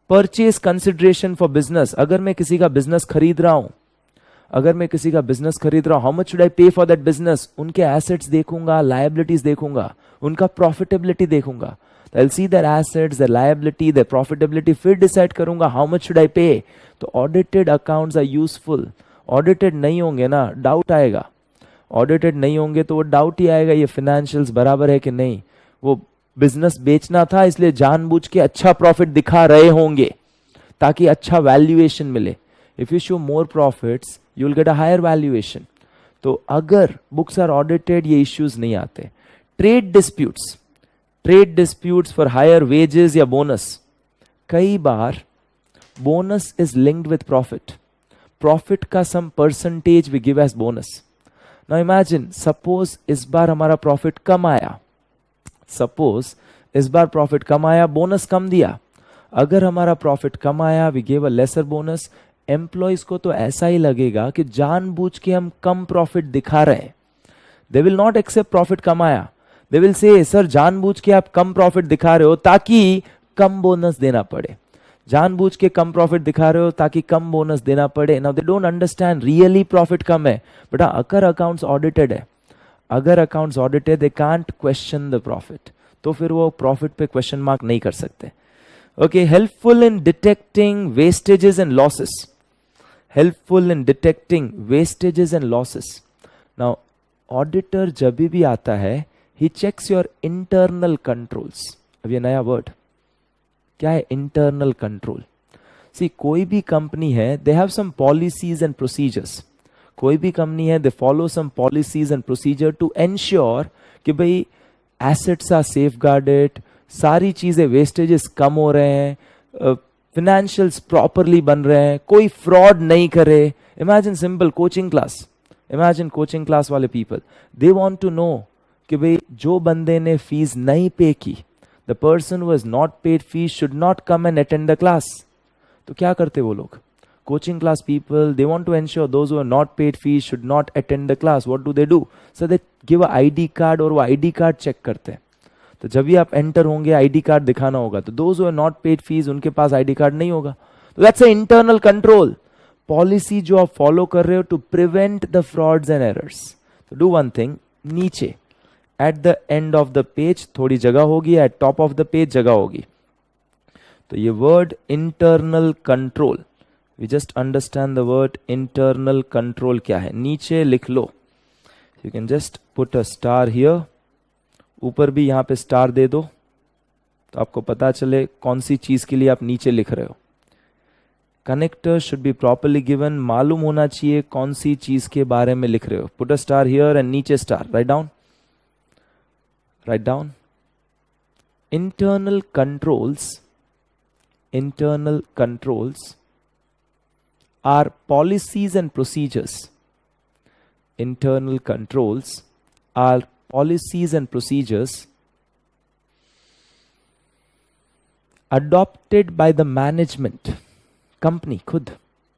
purchase consideration for business. अगर मैं किसी का business खरीद रहा हूं, how much should I पे for that business, उनके assets देखूंगा, लायबिलिटीज देखूंगा, उनका प्रॉफिटेबिलिटी देखूंगा. I'll see their assets, their liability, their profitability, फिर डिसाइड करूंगा how much should I pay. तो audited accounts are useful. Audited नहीं होंगे ना, डाउट आएगा. ऑडिटेड नहीं होंगे तो वो डाउट ही आएगा, ये फिनेंशियल्स बराबर है कि नहीं. वो बिजनेस बेचना था इसलिए जानबूझ के अच्छा प्रॉफिट दिखा रहे होंगे ताकि अच्छा वैल्यूएशन मिले. If you show more profits you will get a higher valuation. तो अगर बुक्स आर ऑडिटेड ये इश्यूज नहीं आते. Trade disputes for higher wages या बोनस. कई बार bonus is linked with profit का some percentage we give as bonus. Now imagine, suppose इस बार हमारा प्रॉफिट कम आया, बोनस कम दिया. अगर हमारा प्रॉफिट कम आया, we give a lesser bonus. Employees को तो ऐसा ही लगेगा कि जानबूझ के हम कम प्रॉफिट दिखा रहे हैं. They will not accept profit कम आया. दे विल से सर जानबूझ के आप कम प्रॉफिट दिखा रहे हो ताकि कम बोनस देना पड़े. जानबूझ के कम प्रॉफिट दिखा रहे हो ताकि कम बोनस देना पड़े. Now they don't understand really profit कम है. बेटा अगर accounts audited they can't question the profit. तो फिर वो प्रॉफिट पे क्वेश्चन मार्क नहीं कर सकते. Okay, helpful in detecting vestiges and losses. Now auditor जब भी आता है, he checks your internal controls. अब ये नया वर्ड क्या है, इंटरनल कंट्रोल. सी कोई भी कंपनी है, they have some policies and procedures. कोई भी कंपनी है, they follow some policies and procedure to ensure कि भाई एसेट्स आर सेफ गार्डेड, सारी चीजें, वेस्टेजेस कम हो रहे हैं, फिनेंशियल्स प्रॉपरली बन रहे हैं, कोई फ्रॉड नहीं करे. इमेजिन सिंपल कोचिंग क्लास वाले people, they want to know कि भाई जो बंदे ने फीस नहीं पे की, the person who has not paid fees should not come and attend the class. तो क्या करते वो लोग, coaching class people, they want to ensure those who have not paid fees should not attend the class. What do they do? So they give a ID card और वो ID card check करते हैं. तो जब भी आप enter होंगे ID card दिखाना होगा. तो those who have not paid fees, उनके पास आईडी कार्ड नहीं होगा. तो that's a internal control policy जो आप फॉलो कर रहे हो to prevent the frauds and errors. तो डू वन थिंग, नीचे at the end of the page थोड़ी जगह होगी, at top of the page जगह होगी. तो ये word internal control, we just understand the word internal control क्या है. नीचे लिख लो. You can just put a star here. ऊपर भी यहां पे स्टार दे दो तो आपको पता चले कौन सी चीज के लिए आप नीचे लिख रहे हो. Connector should be properly given. मालूम होना चाहिए कौन सी चीज के बारे में लिख रहे हो. Put a star here and नीचे star. Right down. Internal controls are policies and procedures. Internal controls are policies and procedures adopted by the management. Company खुद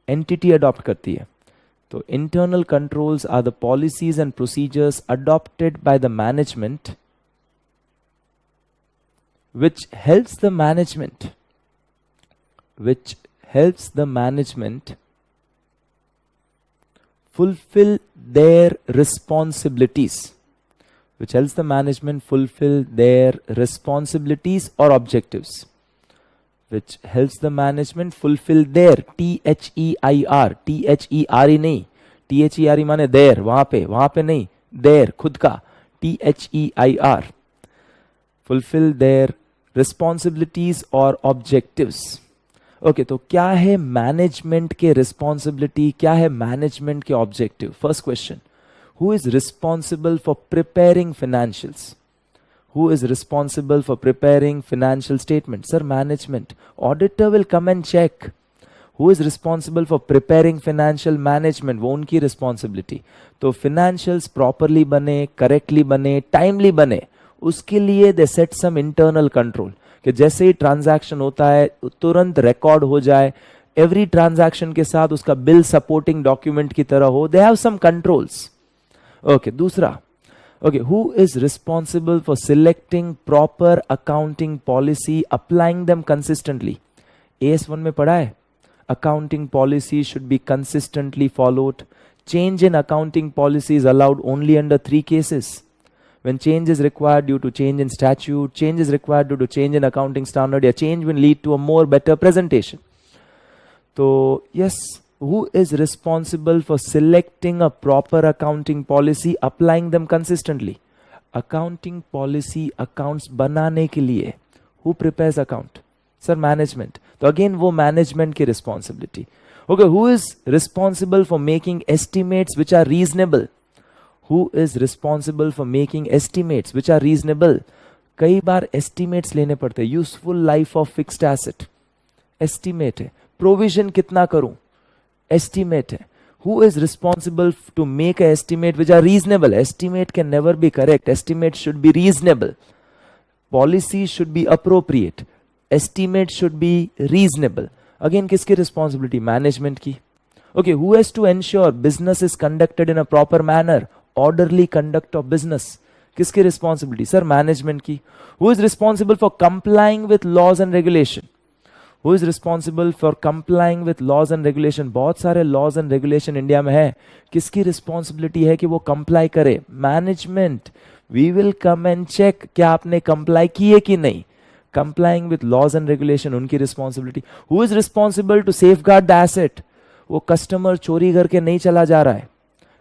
entity adopt करती है. तो internal controls are the policies and procedures adopted by the management which helps the management fulfill their responsibilities or objectives. Which helps the management fulfill their, THEIR नहीं, THEIR माने their, वहां पे नहीं, their खुद का, THEIR, fulfill their responsibilities or objectives. Okay, तो क्या है मैनेजमेंट के रिस्पॉन्सिबिलिटी, क्या है मैनेजमेंट के objective? First question, who is responsible for preparing financials? Who is responsible for preparing financial statements? Sir, management. Auditor will come and check. Who is responsible for preparing financial management, वो उनकी responsibility. तो financials properly बने, correctly बने, timely बने, उसके लिए दे set some internal control कि जैसे ही ट्रांजैक्शन होता है तुरंत रिकॉर्ड हो जाए, एवरी ट्रांजैक्शन के साथ उसका बिल सपोर्टिंग डॉक्यूमेंट की तरह हो। They have some controls. Okay, दूसरा, okay, who is responsible for selecting proper accounting policy, applying them consistently? AS1 में पढ़ा है, accounting policy should be consistently followed. Change in accounting policy is allowed only under 3 cases: when change is required due to change in statute, change is required due to change in accounting standard, या change will lead to a more better presentation. तो yes, who is responsible for selecting a proper accounting policy, applying them consistently? Accounting policy accounts बनाने के लिए who prepares account? Sir, management. तो again वो management की responsibility. Okay, who is responsible for making estimates which are reasonable? Who is responsible for making estimates which are reasonable? कई बार estimates लेने पड़ते हैं. Useful life of fixed asset estimate है. Provision कितना करूं? Estimate है. Who is responsible to make a estimate which are reasonable? Estimate can never be correct. Estimate should be reasonable. Policy should be appropriate. Estimate should be reasonable. Again, किसकी responsibility? Management की. Okay, who has to ensure business is conducted in a proper manner? Orderly conduct of business. किसकी responsibility? Sir, management की. Who is responsible for complying with laws and regulation? Who is responsible for complying with laws and regulation? बहुत सारे laws and regulation India में है, किसकी responsibility है कि वो comply करे? Management. We will come and check क्या आपने comply किए कि नहीं. Complying with laws and regulation उनकी responsibility. Who is responsible to safeguard the asset? वो customer चोरी करके नहीं चला जा रहा है,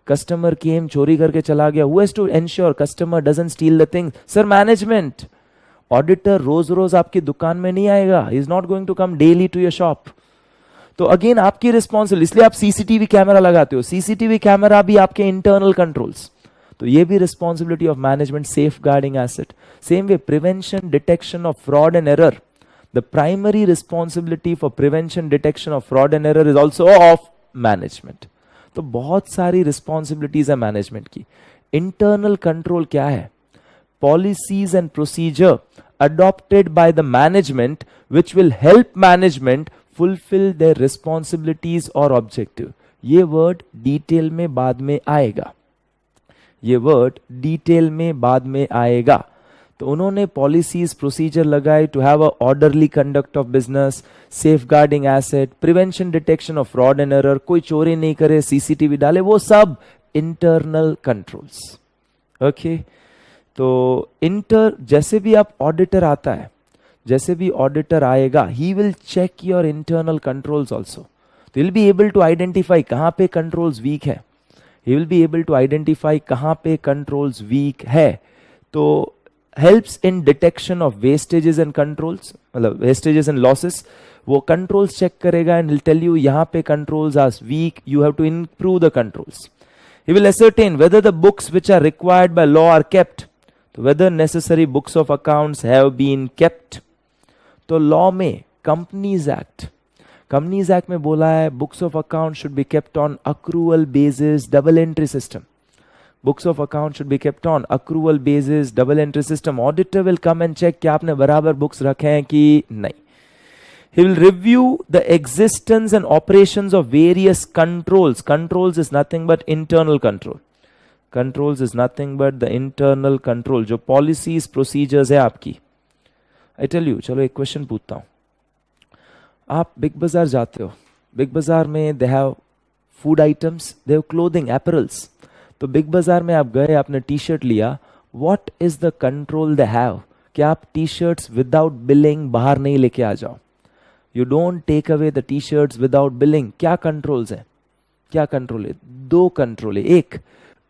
customer came चोरी करके चला गया. Who has to ensure customer doesn't steal the thing? Sir, management. Auditor रोज रोज आपकी दुकान में नहीं आएगा, he is not going to come daily to your shop. तो अगेन आपकी रिस्पॉन्सिबिलिटी, इसलिए आप सीसीटीवी कैमरा लगाते हो. सीसीटीवी कैमरा भी आपके इंटरनल कंट्रोल्स, तो ये भी responsibility of management, safeguarding asset. Same way prevention detection of fraud and error, the primary responsibility for prevention detection of fraud and error is also of management. तो बहुत सारी responsibilities है management की. Internal control क्या है? Policies and procedure adopted by the management which will help management fulfill their responsibilities or objective. ये word detail में बाद में आएगा, ये word detail में बाद में आएगा. तो उन्होंने policies procedure लगाए to have a orderly conduct of business, safeguarding asset, prevention detection of fraud and error, कोई चोरी नहीं करे, CCTV डाले, वो सब internal controls. Okay. तो जैसे भी आप ऑडिटर आता है, जैसे भी ऑडिटर आएगा, he will check your internal controls also. तो will be able to identify कहाँ पे कंट्रोल्स वीक है, he will be able to identify कहाँ पे कंट्रोल्स वीक है. तो helps in detection of wastages and controls, मतलब वेस्टेजेस एंड लॉसेस. वो कंट्रोल्स चेक करेगा एंड विल टेल यू यहाँ पे controls are weak, you have to improve the controls. He will ascertain whether the books which are required by law are kept, whether necessary books of accounts have been kept. तो law में companies act में बोला है books of account should be kept on accrual basis, double entry system. Books of account should be kept on accrual basis, double entry system. Auditor will come and check कि आपने बराबर books रखे हैं कि नहीं. He will review the existence and operations of various controls. Controls is nothing but internal control. Controls is nothing but the internal control. जो policies, procedures है आपकी. I tell you, चलो एक क्वेश्चन पूछता हूँ. आप बिग बाजार जाते हो, बिग बाजार में they have food items, they have clothing, apparels. तो बिग बाजार में आप गए, आपने टी शर्ट लिया. What is the control they have? कि आप टी शर्ट्स विदाउट बिलिंग बाहर नहीं लेके आ जाओ. You don't take away the t-shirts without billing. क्या कंट्रोल्स हैं? क्या कंट्रोल है? 2 कंट्रोल है. एक,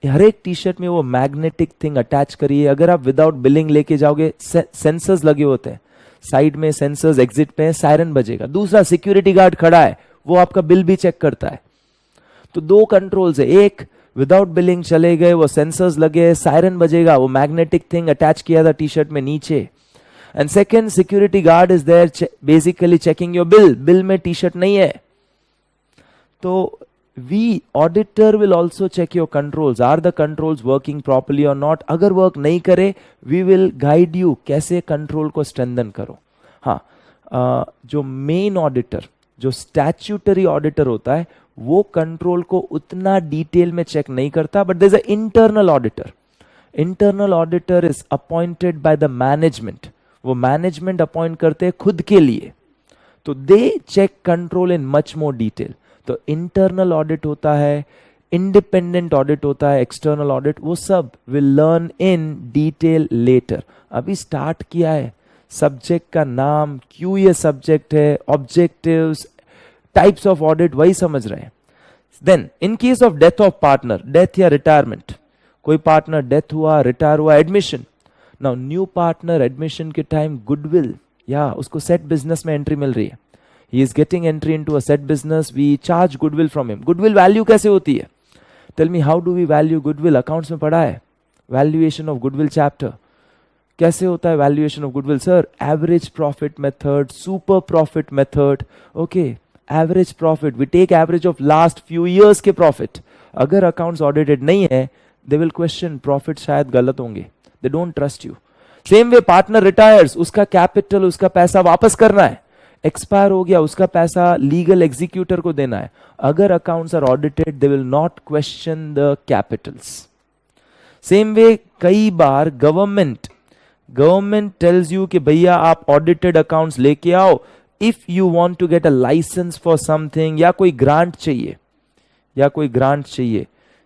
हर एक टी शर्ट में वो मैग्नेटिक थिंग अटैच करिए. अगर आप विदाउट बिलिंग लेके जाओगे, सेंसर्स लगे होते हैं साइड में, सेंसर्स एग्जिट पे, सायरन बजेगा. दूसरा, सिक्योरिटी गार्ड खड़ा है, वो आपका बिल भी चेक करता है. तो 2 कंट्रोल्स है. एक, विदाउट बिलिंग चले गए, वो सेंसर्स लगे, सायरन बजेगा, वो मैग्नेटिक थिंग अटैच किया था टी शर्ट में नीचे. And second, security guard is there basically checking your bill. Bill में टी शर्ट नहीं है, तो we auditor will also check your controls. Are the controls working properly or not? अगर work नहीं करे, we will guide you कैसे control को strengthen करो. हाँ, जो main auditor, जो statutory auditor होता है, वो control को उतना detail में check नहीं करता, but there is an internal auditor. Internal auditor is appointed by the management. वो management appoint करते हैं खुद के लिए. तो they check control in much more detail. तो इंटरनल ऑडिट होता है, इंडिपेंडेंट ऑडिट होता है, एक्सटर्नल ऑडिट, वो सब will learn in detail letter. अभी स्टार्ट किया है, सब्जेक्ट का नाम, क्यों ये सब्जेक्ट है, ऑब्जेक्टिव्स, टाइप्स ऑफ ऑडिट वही समझ रहे हैं. Then in case of death of partner, death या रिटायरमेंट, कोई पार्टनर डेथ हुआ, रिटायर हुआ, admission. Now new partner admission के टाइम गुडविल या उसको सेट बिजनेस में एंट्री मिल रही है. He is getting entry into a set business. We charge goodwill from him. Goodwill value कैसे होती है? Tell me, how do we value goodwill? Accounts में पढ़ा है. Valuation of goodwill chapter. कैसे होता है valuation of goodwill? Sir, average profit method, super profit method. Okay, average profit. We take average of last few years के profit. अगर accounts audited नहीं है, they will question profit शायद गलत होंगे. They don't trust you. Same way partner retires, उसका capital, उसका पैसा वापस करना है. एक्सपायर हो गया, उसका पैसा लीगल एग्जीक्यूटर को देना है. अगर accounts are audited, they will not question the capitals. Same way कई बार गवर्नमेंट टेल्स यू कि भैया आप ऑडिटेड अकाउंट्स लेके आओ if you want to get a license for something, या कोई ग्रांट चाहिए,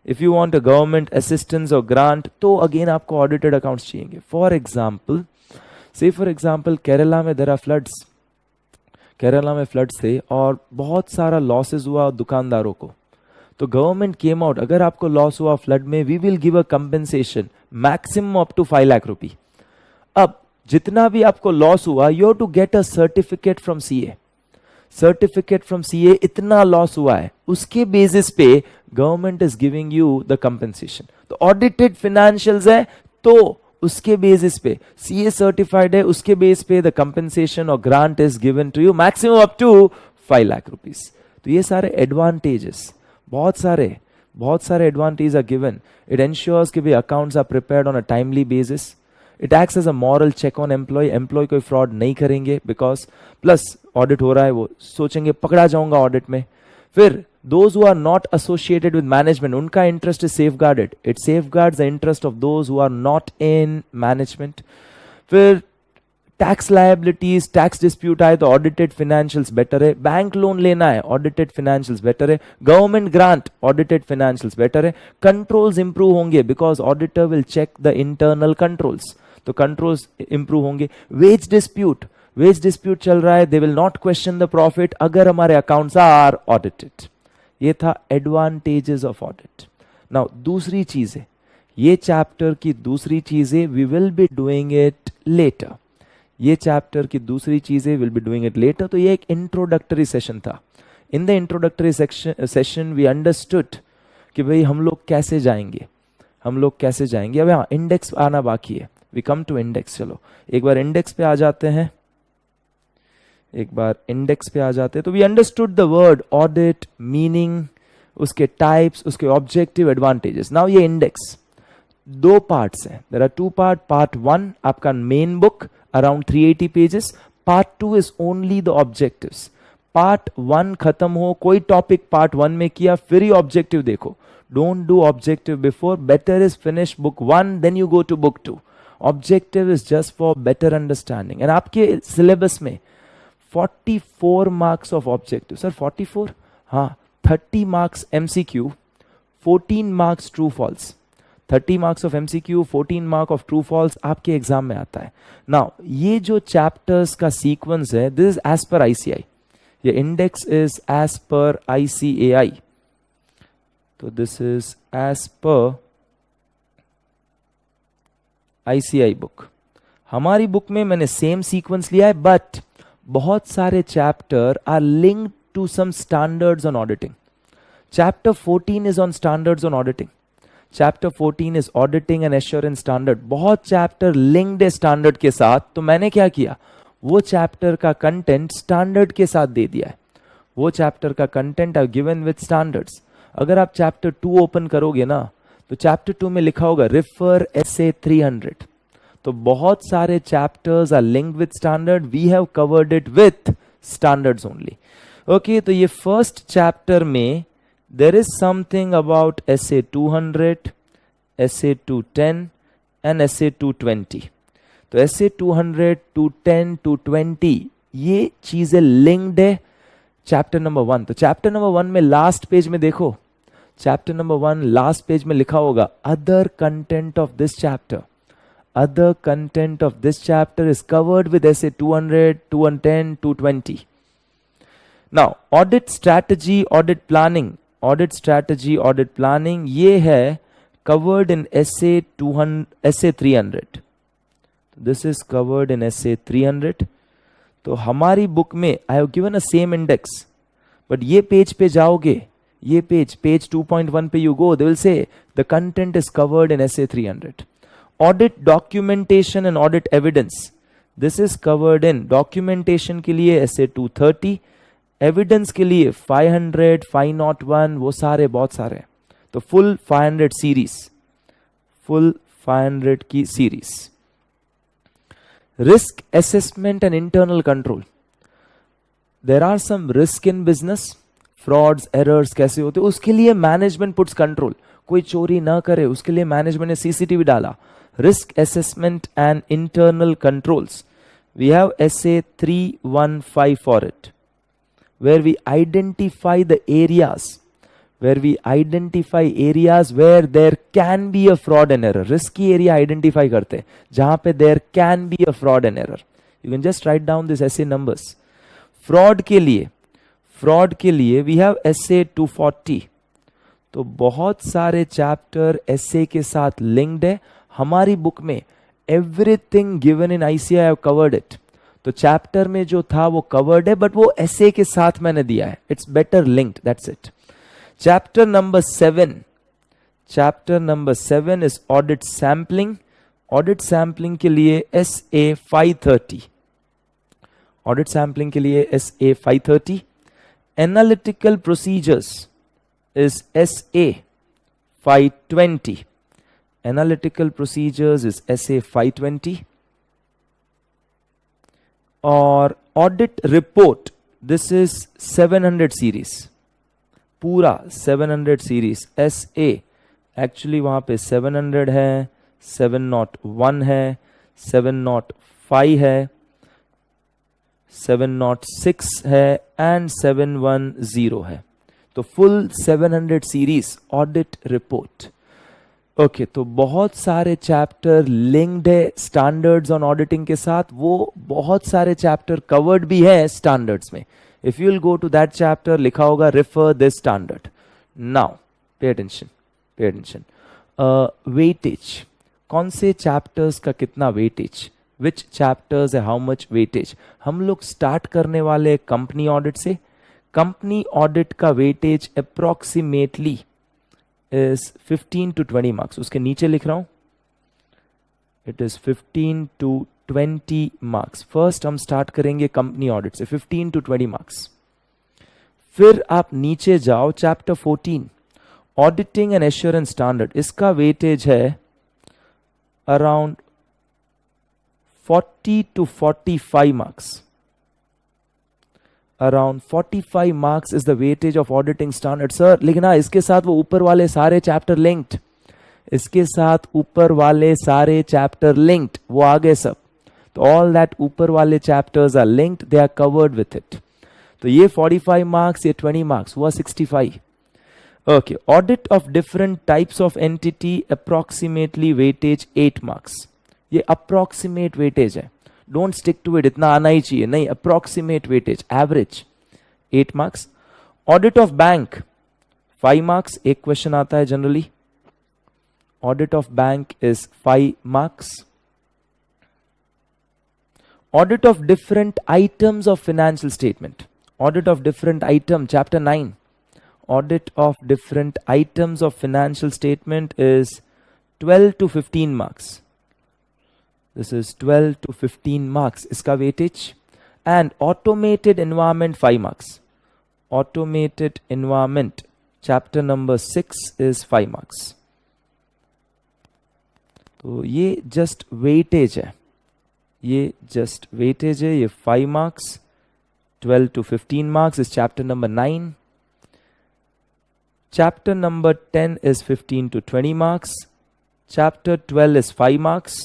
if you want a government assistance और ग्रांट, तो अगेन आपको ऑडिटेड अकाउंट्स चाहिए. फॉर एग्जाम्पल केरला में देयर आर फ्लड्स. केरला में फ्लड्स थे और बहुत सारा लॉसेस हुआ दुकानदारों को. तो गवर्नमेंट केम आउट, अगर आपको लॉस हुआ फ्लड में, we will give a compensation maximum up to 5 lakh rupee. अब जितना भी आपको लॉस हुआ, you have to get a certificate from CA. इतना लॉस हुआ है, उसके बेसिस पे government is giving you the compensation. तो ऑडिटेड फाइनेंशियल्स है, तो उसके बेसिस पे सीए सर्टिफाइड है, उसके बेस पे द कंपेंसेशन और grant is given to you maximum up to 5 lakh rupees. तो ये सारे एडवांटेजेस, बहुत सारे advantage are given. It ensures कि भाई accounts are prepared on a timely basis. It acts as a moral check on employ कोई fraud नहीं करेंगे, बिकॉज प्लस ऑडिट हो रहा है, वो सोचेंगे पकड़ा जाऊंगा ऑडिट में. फिर those who are not associated with management, उनका interest is safeguarded. It safeguards the interest of those who are not in management. फिर tax liabilities, tax dispute आए तो audited financials better है. बैंक लोन लेना है, audited financials better है. Government grant, audited financials better है. Controls improve होंगे because auditor will check the internal controls. तो controls improve होंगे. Wage dispute चल रहा है, they will not question the profit अगर हमारे accounts are audited. ये था एडवांटेजेस ऑफ ऑडिट. नाउ दूसरी चीजें, ये चैप्टर की दूसरी चीजें we will be doing it later. तो ये एक इंट्रोडक्टरी सेशन था. In the introductory session we understood कि भाई हम लोग कैसे जाएंगे. अब यहाँ इंडेक्स आना बाकी है. We come to index. चलो एक बार इंडेक्स पे आ जाते हैं. तो we understood the word audit, meaning, उसके टाइप्स, उसके ऑब्जेक्टिव, एडवांटेजेस. नाउ ये इंडेक्स 2 पार्ट्स हैं. There are 2 part. पार्ट 1 आपका main book around 380 pages. Part 2 is only the objectives. Part 1 खत्म हो, कोई टॉपिक पार्ट 1 में किया, फिर ही ऑब्जेक्टिव देखो. Don't do objective before. Better is finish book 1 then you go to book 2. Objective is just for better understanding. And आपके syllabus में 44 मार्क्स ऑफ ऑब्जेक्टिव. सर 44? हाँ, 30 marks MCQ, 14 marks true false. 30 marks of MCQ, 14 mark of true false आपके exam में आता है. Now ये जो chapters का सीक्वेंस है, this is as per ICI. ये index is as per ICAI. तो this is as per ICI book. हमारी बुक में मैंने सेम सीक्वेंस लिया है, बट बहुत सारे chapter are linked to some standards on auditing. Chapter 14 is on standards on auditing. Chapter 14 is auditing and assurance standard. बहुत chapter linked है standard के साथ. तो मैंने क्या किया, वो चैप्टर का कंटेंट स्टैंडर्ड के साथ दे दिया है. वो चैप्टर का content are given with standards. अगर आप चैप्टर 2 ओपन करोगे ना, तो चैप्टर 2 में लिखा होगा रिफर एसे 300. तो बहुत सारे chapters are linked with standard. We have covered it with standards only. Okay, तो ये फर्स्ट चैप्टर में there is something about S A 200, S A 210 and S A 220. तो एसे 200, 210, 220 ये चीजें लिंक्ड है चैप्टर नंबर 1. तो चैप्टर नंबर 1 में लास्ट पेज में देखो, चैप्टर नंबर 1 लास्ट पेज में लिखा होगा other content of this chapter. Other content of this chapter is covered with essay 200, 210, 220. Now, audit strategy, audit planning. Audit strategy, audit planning, ये है covered in essay 200, essay 300. This is covered in essay 300. तो हमारी book में I have given a same index. But ये page पे जाओगे, ये page 2.1 पे you go, they will say the content is covered in essay 300. Audit documentation and audit evidence. This is covered in documentation के लिए essay 230, evidence के लिए 500, 501, वो सारे बहुत सारे. तो full 500 series, full 500 की series. Risk assessment and internal control. There are some risk in business, frauds, errors कैसे होते, उसके लिए management puts control. कोई चोरी ना करे उसके लिए मैनेजमेंट ने सीसीटीवी डाला. Risk assessment and internal controls. We have essay 315 for it, where we identify the areas, where there can be a fraud and error. Risky area identify करते हैं जहां पे there can be a fraud and error. You can just write down this essay numbers. fraud के लिए we have essay 240. तो बहुत सारे chapter essay के साथ लिंक्ड है. हमारी बुक में everything given in ICI have covered it. तो चैप्टर में जो था वो कवर्ड है, बट वो एसे के साथ मैंने दिया है. It's better linked, that's it. Chapter number 7 is audit sampling. Audit sampling के लिए SA 530. ऑडिट सैम्पलिंग के लिए SA 530. Analytical procedures is SA 520. Analytical procedures is SA 520. और audit report, this is 700 series, पूरा 700 series. SA actually वहां पे 700 है, 701 है, 705 है, 706 है एंड 710 है. तो full 700 series audit report. Okay, तो बहुत सारे चैप्टर लिंक्ड है स्टैंडर्ड्स ऑन ऑडिटिंग के साथ. वो बहुत सारे चैप्टर कवर्ड भी है स्टैंडर्ड्स में. If you will go to that chapter, लिखा होगा refer this standard. Now pay attention. Weightage, कौन से चैप्टर्स का कितना वेटेज, विच चैप्टर्स है हाउ मच वेटेज. हम लोग स्टार्ट करने वाले कंपनी ऑडिट से. कंपनी ऑडिट का weightage approximately is 15 to 20 marks. उसके नीचे लिख रहा हूं, it is 15 to 20 marks. First हम स्टार्ट करेंगे कंपनी ऑडिट से 15 to 20 marks. फिर आप नीचे जाओ chapter 14 auditing and assurance standard. इसका वेटेज है around 40 to 45 marks. Around 45 marks is the weightage of auditing standard. Sir, लेकिन हाँ, इसके साथ वो ऊपर वाले सारे चैप्टर लिंक्ड, इसके साथ ऊपर वाले सारे चैप्टर लिंक्ड, वो आगे सब. तो ऑल दैट ऊपर वाले chapters are linked, they are covered with it. तो ये 45 मार्क्स, ये 20 मार्क्स हुआ 65. Okay, audit of different types of entity approximately weightage 8 marks. ये अप्रोक्सीमेट वेटेज है, डोंट स्टिक टू इट, इतना आना ही चाहिए नहीं. Approximate weightage, average 8 marks. Audit of bank 5 marks. एक क्वेश्चन आता है generally, audit of bank is 5 marks. Audit of different items of financial statement, audit of different item, chapter 9. Audit of different items of financial statement is 12 to 15 marks. This is 12 to 15 marks. इसका weightage. And automated environment 5 marks. automated environment, chapter number 6 is 5 marks. तो ये just weightage है, ये just weightage है, ये 5 marks. 12 to 15 marks is chapter number 9. Chapter number 10 is 15 to 20 marks. Chapter 12 is 5 marks.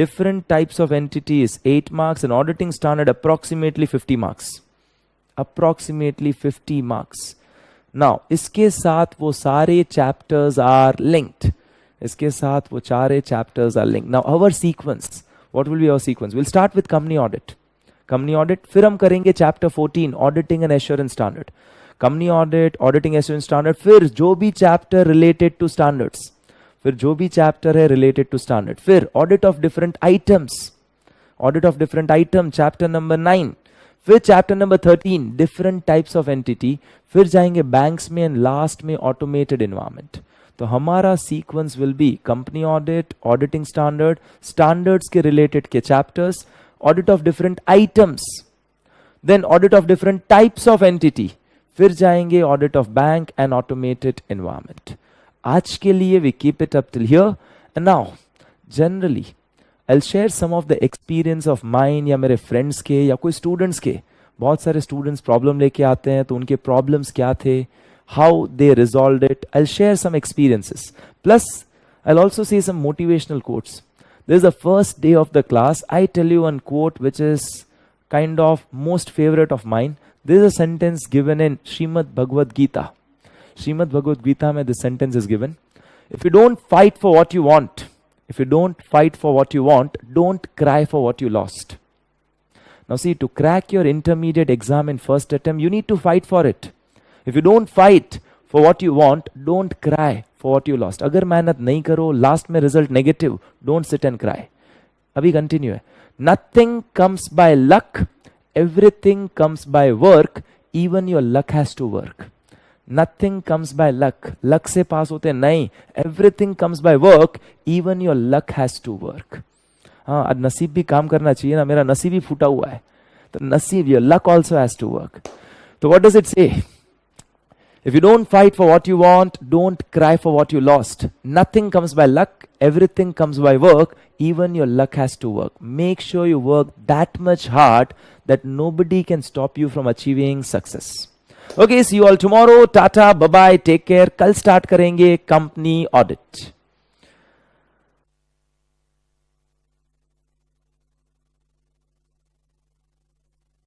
Different types of entity is 8 marks, and auditing standard approximately 50 marks. Approximately 50 marks. Now, इसके साथ वो सारे chapters are linked. इसके साथ वो सारे chapters are linked. Now, our sequence, what will be our sequence? We'll start with company audit. Company audit, फिर हम करेंगे chapter 14, auditing and assurance standard. Company audit, auditing, assurance standard, फिर जो भी chapter related to standards, फिर जो भी chapter है related to standard, फिर audit of different items, audit of different item, chapter number 9, फिर chapter number 13, different types of entity, फिर जाएंगे banks में, and last में automated environment. तो हमारा sequence will be company audit, auditing standard, standards के related के chapters, audit of different items, then audit of different types of entity, फिर जाएंगे audit of bank and automated environment. आज के लिए we keep it up till here, and now generally I'll share some of the experience of mine या मेरे friends के या कोई students के. बहुत सारे students problem लेके आते हैं, तो उनके problems क्या थे, how they resolved it. I'll share some experiences, plus I'll also say some motivational quotes. This is the first day of the class. I tell you one quote which is kind of most favorite of mine. This is a sentence given in Srimad Bhagavad Gita. Srimad Bhagavad Gita mein this sentence is given. If you don't fight for what you want, if you don't fight for what you want, don't cry for what you lost. Now see, to crack your intermediate exam in first attempt, you need to fight for it. If you don't fight for what you want, don't cry for what you lost. अगर मेहनत नहीं करो, last में result negative, don't sit and cry. अभी continue है. Nothing comes by luck, everything comes by work, even your luck has to work. Nothing comes by luck, luck से pass होते हैं नहीं. Everything comes by work, even your luck has to work. हाँ, आज नसीब भी काम करना चाहिए ना. मेरा नसीब ही फूटा हुआ है, तो नसीब, your luck also has to work. तो what does it say? If you don't fight for what you want, don't cry for what you lost. Nothing comes by luck, everything comes by work, even your luck has to work. Make sure you work that much hard that nobody can stop you from achieving success. Okay, see you all tomorrow. Tata, bye bye, take care. कल start करेंगे company audit.